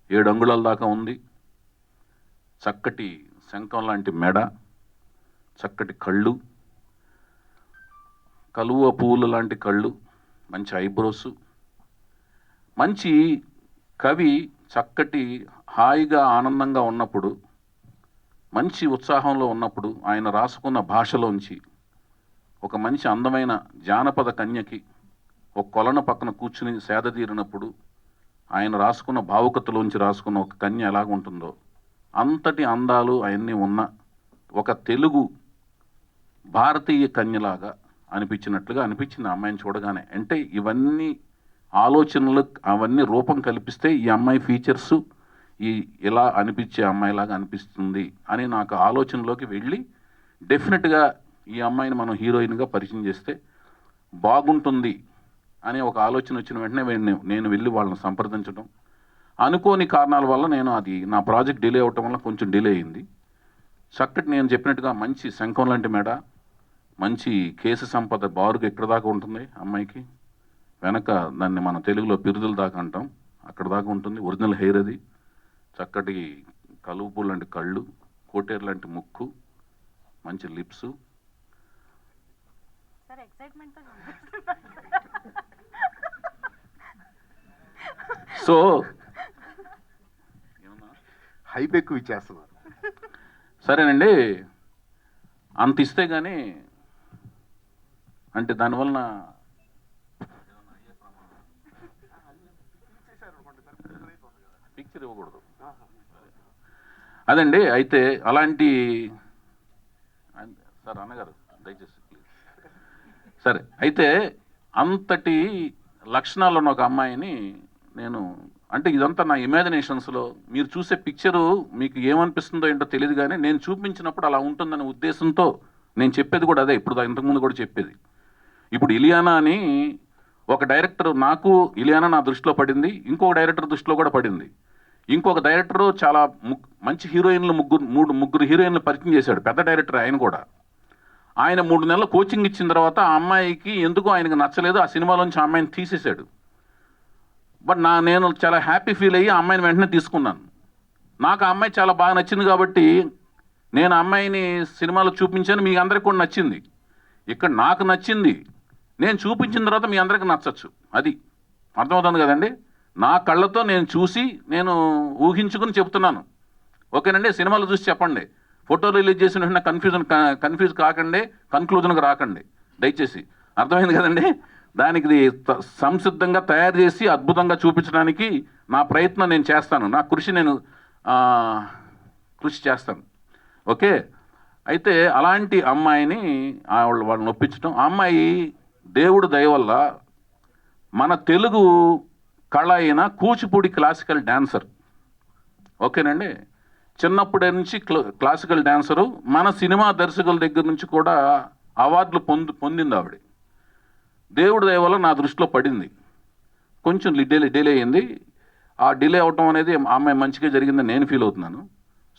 7 అంగుళాల దాకా ఉంది. చక్కటి శంఖం లాంటి మెడ, చక్కటి కళ్ళు, కలువ పువ్వులు లాంటి కళ్ళు, మంచి ఐబ్రోస్, మంచి కవి చక్కటి హాయిగా ఆనందంగా ఉన్నప్పుడు, మంచి ఉత్సాహంలో ఉన్నప్పుడు ఆయన రాసుకున్న భాషలోంచి ఒక మంచి అందమైన జానపద కన్యకి ఒక కొలను పక్కన కూర్చుని సేద తీరినప్పుడు ఆయన రాసుకున్న భావుకతలోంచి రాసుకున్న ఒక కన్య ఎలాగుంటుందో అంతటి అందాలు అవన్నీ ఉన్న ఒక తెలుగు భారతీయ కన్యలాగా అనిపించినట్లుగా అనిపించింది అమ్మాయిని చూడగానే. అంటే ఇవన్నీ ఆలోచనలు అవన్నీ రూపం కల్పిస్తే ఈ అమ్మాయి ఫీచర్సు ఇలా అనిపించే అమ్మాయిలాగా అనిపిస్తుంది అని నాకు ఆలోచనలోకి వెళ్ళి డెఫినెట్గా ఈ అమ్మాయిని మనం హీరోయిన్గా పరిచయం చేస్తే బాగుంటుంది అనే ఒక ఆలోచన వచ్చిన వెంటనే నేను వెళ్ళి వాళ్ళని సంప్రదించడం, అనుకోని కారణాల వల్ల నా ప్రాజెక్ట్ డిలే అవటం వల్ల కొంచెం డిలే అయింది. చక్కటి నేను చెప్పినట్టుగా మంచి శంఖం లాంటి మెడ, మంచి కేసు సంపద బారుగా ఎక్కడ దాకా ఉంటుంది అమ్మాయికి, వెనక దాన్ని మన తెలుగులో పిరుదుల దాకా అంటాం, అక్కడ దాకా ఉంటుంది. ఒరిజినల్ హెయిర్ అది, చక్కటి కలుపు లాంటి కళ్ళు, కోటేరు లాంటి ముక్కు, మంచి లిప్స్. సో హైప్ ఎక్కువ ఇచ్చేస్తున్నారు. సరేనండి, అంత ఇస్తే కానీ అంటే దానివలన పిక్చర్ ఇవ్వకూడదు. అదండి, అయితే అలాంటి సార్ అన్నగారు దయచేసి ప్లీజ్. సరే, అయితే అంతటి లక్షణాలు ఉన్న ఒక అమ్మాయిని నేను, అంటే ఇదంతా నా ఇమాజినేషన్స్లో, మీరు చూసే పిక్చరు మీకు ఏమనిపిస్తుందో ఏంటో తెలియదు కానీ నేను చూపించినప్పుడు అలా ఉంటుందనే ఉద్దేశంతో నేను చెప్పేది కూడా అదే. ఇప్పుడు ఇంతకుముందు కూడా చెప్పేది. ఇప్పుడు ఇలియానా అని ఒక డైరెక్టర్, నాకు ఇలియానా నా దృష్టిలో పడింది, ఇంకొక డైరెక్టర్ దృష్టిలో కూడా పడింది. ఇంకొక డైరెక్టరు చాలా మంచి హీరోయిన్లు ముగ్గురు హీరోయిన్లు పరిచయం చేశాడు, పెద్ద డైరెక్టర్ ఆయన కూడా. ఆయన 3 నెలలు కోచింగ్ ఇచ్చిన తర్వాత ఆ అమ్మాయికి ఎందుకో ఆయనకు నచ్చలేదు, ఆ సినిమాలోంచి ఆ అమ్మాయిని తీసేశాడు. బట్ నేను చాలా హ్యాపీ ఫీల్ అయ్యి ఆ అమ్మాయిని వెంటనే తీసుకున్నాను. నాకు ఆ అమ్మాయి చాలా బాగా నచ్చింది కాబట్టి నేను ఆ అమ్మాయిని సినిమాలో చూపించాను, మీ అందరికి కూడా నచ్చింది. ఇక్కడ నాకు నచ్చింది, నేను చూపించిన తర్వాత మీ అందరికి నచ్చచ్చు. అది అర్థమవుతుంది కదండి. నా కళ్ళతో నేను చూసి నేను ఊహించుకుని చెప్తున్నాను. ఓకేనండి, సినిమాలు చూసి చెప్పండి. ఫోటో రిలీజ్ చేసిన వెంటనే కన్ఫ్యూజ్ కాకండి, కన్క్లూజన్కి రాకండి దయచేసి. అర్థమైంది కదండి? దానికి ఇది సంసిద్ధంగా తయారు చేసి అద్భుతంగా చూపించడానికి నా ప్రయత్నం నేను చేస్తాను, నా కృషి నేను కృషి చేస్తాను. ఓకే, అయితే అలాంటి అమ్మాయిని వాళ్ళని ఒప్పించడం, ఆ అమ్మాయి దేవుడు దయ వల్ల మన తెలుగు కళ అయిన కూచిపూడి క్లాసికల్ డాన్సర్. ఓకేనండి, చిన్నప్పటి నుంచి క్లాసికల్ డాన్సరు. మన సినిమా దర్శకుల దగ్గర నుంచి కూడా అవార్డులు పొందింది ఆవిడ. దేవుడి దయ వల్ల నా దృష్టిలో పడింది. కొంచెం డిలే అయింది. ఆ డిలే అవటం అనేది ఆ అమ్మాయి మంచిగా జరిగిందని నేను ఫీల్ అవుతున్నాను.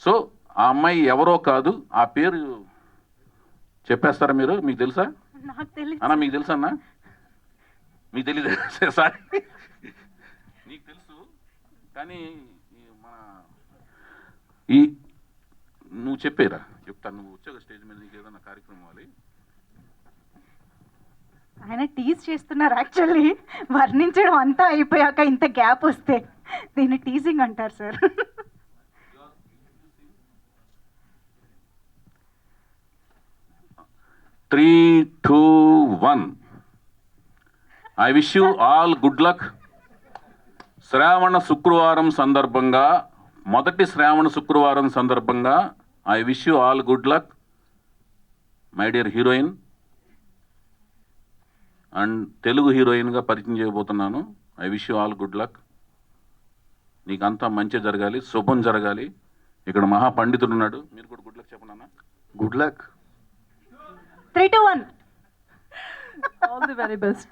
సో ఆ అమ్మాయి ఎవరో కాదు, ఆ పేరు చెప్పేస్తారా మీరు? మీకు తెలుసా నాకు తెలియదు అన్నా? మీకు తెలుసా అన్న? మీకు తెలీదు? సారీ, నీకు తెలుసు కానీ నువ్వు చెప్పేరా, చెప్తాను. నువ్వు వచ్చాక స్టేజ్ మీద నీకు ఏదైనా కార్యక్రమం ఇవ్వాలి. ఆయన టీజ్ చేస్తున్నారు యాక్చువల్లీ. వర్ణించడం అంతా అయిపోయాక ఇంత గ్యాప్ వస్తే దీన్ని టీజింగ్ అంటారు sir. 3, 2, 1. I wish you all good luck. శ్రావణ శుక్రవారం సందర్భంగా, మొదటి శ్రావణ శుక్రవారం సందర్భంగా I wish you all good luck my dear heroine. And Telugu హీరోయిన్గా పరిచయం చేయబోతున్నాను. I wish you all good luck. నీకంతా మంచి జరగాలి, శుభం జరగాలి. ఇక్కడ మహా పండితుడు ఉన్నాడు, మీరు కూడా గుడ్ లక్ చెప్పనన్నా. Good luck. 3, 2, 1. All the very best.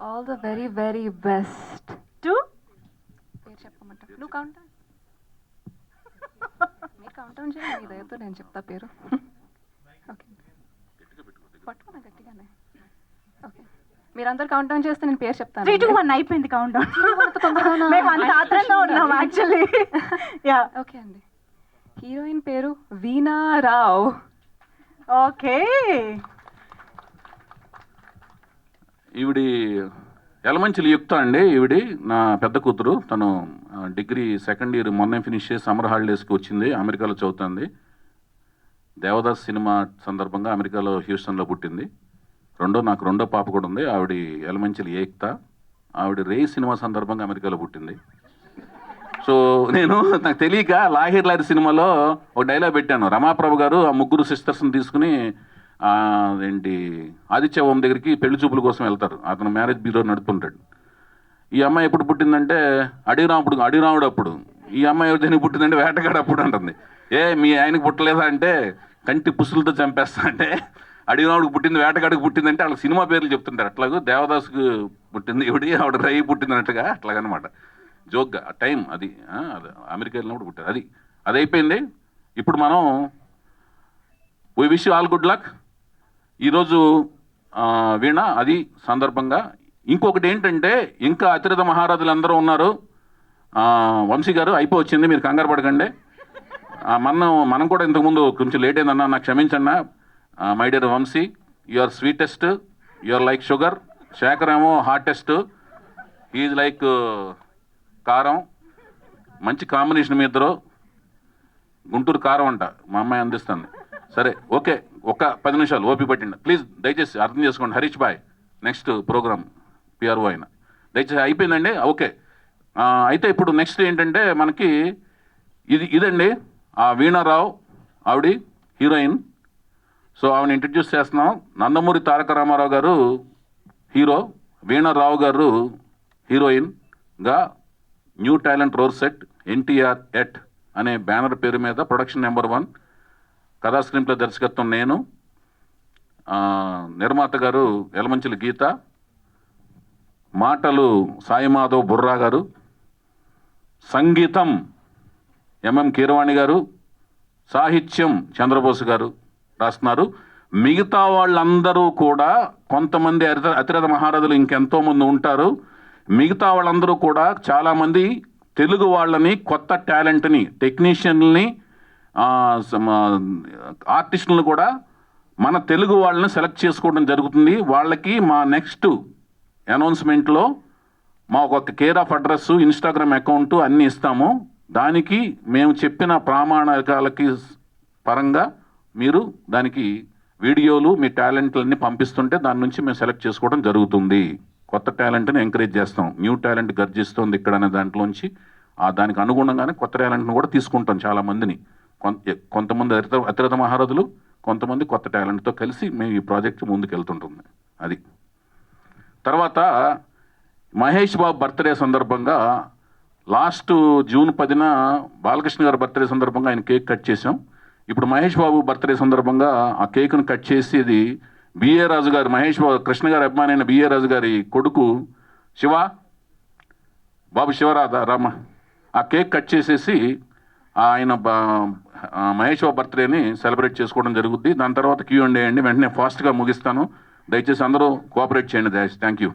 All the very, very best. 2. పేరు చెప్పమంటా? నువ్వు కౌంట్ డౌన్. మీరు కౌంట్ డౌన్ చేయండి, మీ దయతో నేను చెప్తా పేరు. ఓకే, పట్టుకున్నా గట్టిగానే. ఓకే, మీరందరూ కౌంట్ డౌన్ చేస్తే నేను పేరు చెప్తాను. 3, 2, 1 అయిపోయింది కౌంట్ డౌన్. మేము అంత ఆత్రంగా ఉన్నాం యాక్చువల్లీ. యా, ఓకే అండి. హీరోయిన్ పేరు వీణా రావ్. ఓకే. ఈవిడి ఎలమంచిలి యుక్త అండి. ఈవిడి నా పెద్ద కూతురు. తను డిగ్రీ సెకండ్ ఇయర్ మొన్నే ఫినిష్ చేసి సమ్మర్ హాలిడేస్కి వచ్చింది. అమెరికాలో చదువుతుంది. దేవదాస్ సినిమా సందర్భంగా అమెరికాలో హ్యూస్టన్లో పుట్టింది. నాకు రెండో పాప కూడా ఉంది. ఆవిడ ఎలమంచిలి ఏక్త. ఆవిడ రే సినిమా సందర్భంగా అమెరికాలో పుట్టింది. సో నాకు తెలియక లాహిర్ లారి సినిమాలో ఒక డైలాగ్ పెట్టాను. రమాప్రభు గారు ఆ ముగ్గురు సిస్టర్స్ని తీసుకుని ఏంటి ఆదిత్య ఓం దగ్గరికి పెళ్లి చూపుల కోసం వెళ్తారు. అతను మ్యారేజ్ బ్యూరో నడుపుతుంటాడు. ఈ అమ్మాయి ఎప్పుడు పుట్టిందంటే అడిరాముడు అప్పుడు. ఈ అమ్మాయి దేనికి పుట్టిందంటే వేటగాడు అప్పుడు అంటుంది. మీ ఆయనకి పుట్టలేదా అంటే కంటి పుసులతో చంపేస్తా అంటే, అడిరాముడికి పుట్టింది వేటగాడికి పుట్టిందంటే వాళ్ళకి సినిమా పేర్లు చెప్తుంటారు. అట్లాగూ దేవదాసుకు పుట్టింది ఈవిడి, ఆవిడ రై పుట్టిందన్నట్టుగా అట్లాగనమాట. జోక్గా ఆ టైం అది అమెరికా వెళ్ళినప్పుడు పుట్టారు. అది అయిపోయింది. ఇప్పుడు మనం we wish you all good luck. ఈరోజు వీణ అది సందర్భంగా. ఇంకొకటి ఏంటంటే, ఇంకా అతిరథ మహారాజులు అందరూ ఉన్నారు. వంశీ గారు అయిపోవచ్చింది, మీరు కంగారు పడకండి. మనం కూడా ఇంతకుముందు కొంచెం లేట్ అయిందన్నా, నాకు క్షమించన్నా. My dear Vamshi, you are sweetest, you are like sugar. Shekhar ఏమో హార్టెస్ట్, ఈజ్ లైక్ కారం. మంచి కాంబినేషన్ మీ ఇద్దరు. గుంటూరు కారం అంట మా అమ్మాయి అందిస్తుంది. సరే, ఓకే, ఒక 10 నిమిషాలు ఓపి పట్టిండి ప్లీజ్. దయచేసి అర్థం చేసుకోండి. హరీష్ బాయ్ నెక్స్ట్ ప్రోగ్రామ్ పిఆర్ఓ అయినా దయచేసి అయిపోయిందండి. ఓకే, అయితే ఇప్పుడు నెక్స్ట్ ఏంటంటే మనకి ఇదండి ఆ వీణారావు, ఆవిడ హీరోయిన్. సో ఆవిడని ఇంట్రడ్యూస్ చేస్తున్నాం. నందమూరి తారక రామారావు గారు హీరో, వీణారావు గారు హీరోయిన్గా new talent roar set NTR at అనే బ్యానర్ పేరు మీద ప్రొడక్షన్ నెంబర్ 1, కథా స్క్రీన్ప్లే దర్శకత్వం నేను, నిర్మాత గారు యలమంచిలి గీత, మాటలు సాయిమాధవ్ బుర్రా గారు, సంగీతం ఎంఎం కీరవాణి గారు, సాహిత్యం చంద్రబోస్ గారు రాస్తున్నారు. మిగతా వాళ్ళందరూ కూడా కొంతమంది అతిరథ మహారథులు ఇంకెంతోమంది ఉంటారు. మిగతా వాళ్ళందరూ కూడా చాలామంది తెలుగు వాళ్ళని, కొత్త టాలెంట్ని, టెక్నీషియన్ని, ఆర్టిస్టులను కూడా మన తెలుగు వాళ్ళని సెలెక్ట్ చేసుకోవడం జరుగుతుంది. వాళ్ళకి మా నెక్స్ట్ అనౌన్స్మెంట్లో మా ఒక care of address, Instagram account అన్నీ ఇస్తాము. దానికి మేము చెప్పిన ప్రామాణికాలకి పరంగా మీరు దానికి వీడియోలు మీ టాలెంట్లన్నీ పంపిస్తుంటే దాని నుంచి మేము సెలెక్ట్ చేసుకోవడం జరుగుతుంది. కొత్త టాలెంట్ని ఎంకరేజ్ చేస్తాం. న్యూ టాలెంట్ గర్జిస్తుంది ఇక్కడ అనే దాంట్లోంచి దానికి అనుగుణంగానే కొత్త టాలెంట్ను కూడా తీసుకుంటాం. చాలామందిని కొంతమంది అతిరథ మహారథులు, కొంతమంది కొత్త టాలెంట్తో కలిసి మేము ఈ ప్రాజెక్ట్ ముందుకు వెళ్తుంటుంది. అది తర్వాత మహేష్ బాబు బర్త్డే సందర్భంగా లాస్ట్ జూన్ 10న బాలకృష్ణ గారి బర్త్డే సందర్భంగా ఆయన కేక్ కట్ చేసాం. ఇప్పుడు మహేష్ బాబు బర్త్డే సందర్భంగా ఆ కేక్ను కట్ చేసి ఇది బిఏ రాజు గారు, మహేష్ బాబు కృష్ణ గారి అభిమాని అయిన బిఏ రాజు గారి కొడుకు బాబు శివరామ ఆ కేక్ కట్ చేసేసి ఆయన మహేష్ బాబు బర్త్డేని సెలబ్రేట్ చేసుకోవడం జరుగుద్ది. దాని తర్వాత Q&A అండి. వెంటనే ఫాస్ట్గా ముగిస్తాను. దయచేసి అందరూ కోఆపరేట్ చేయండి. Thank you.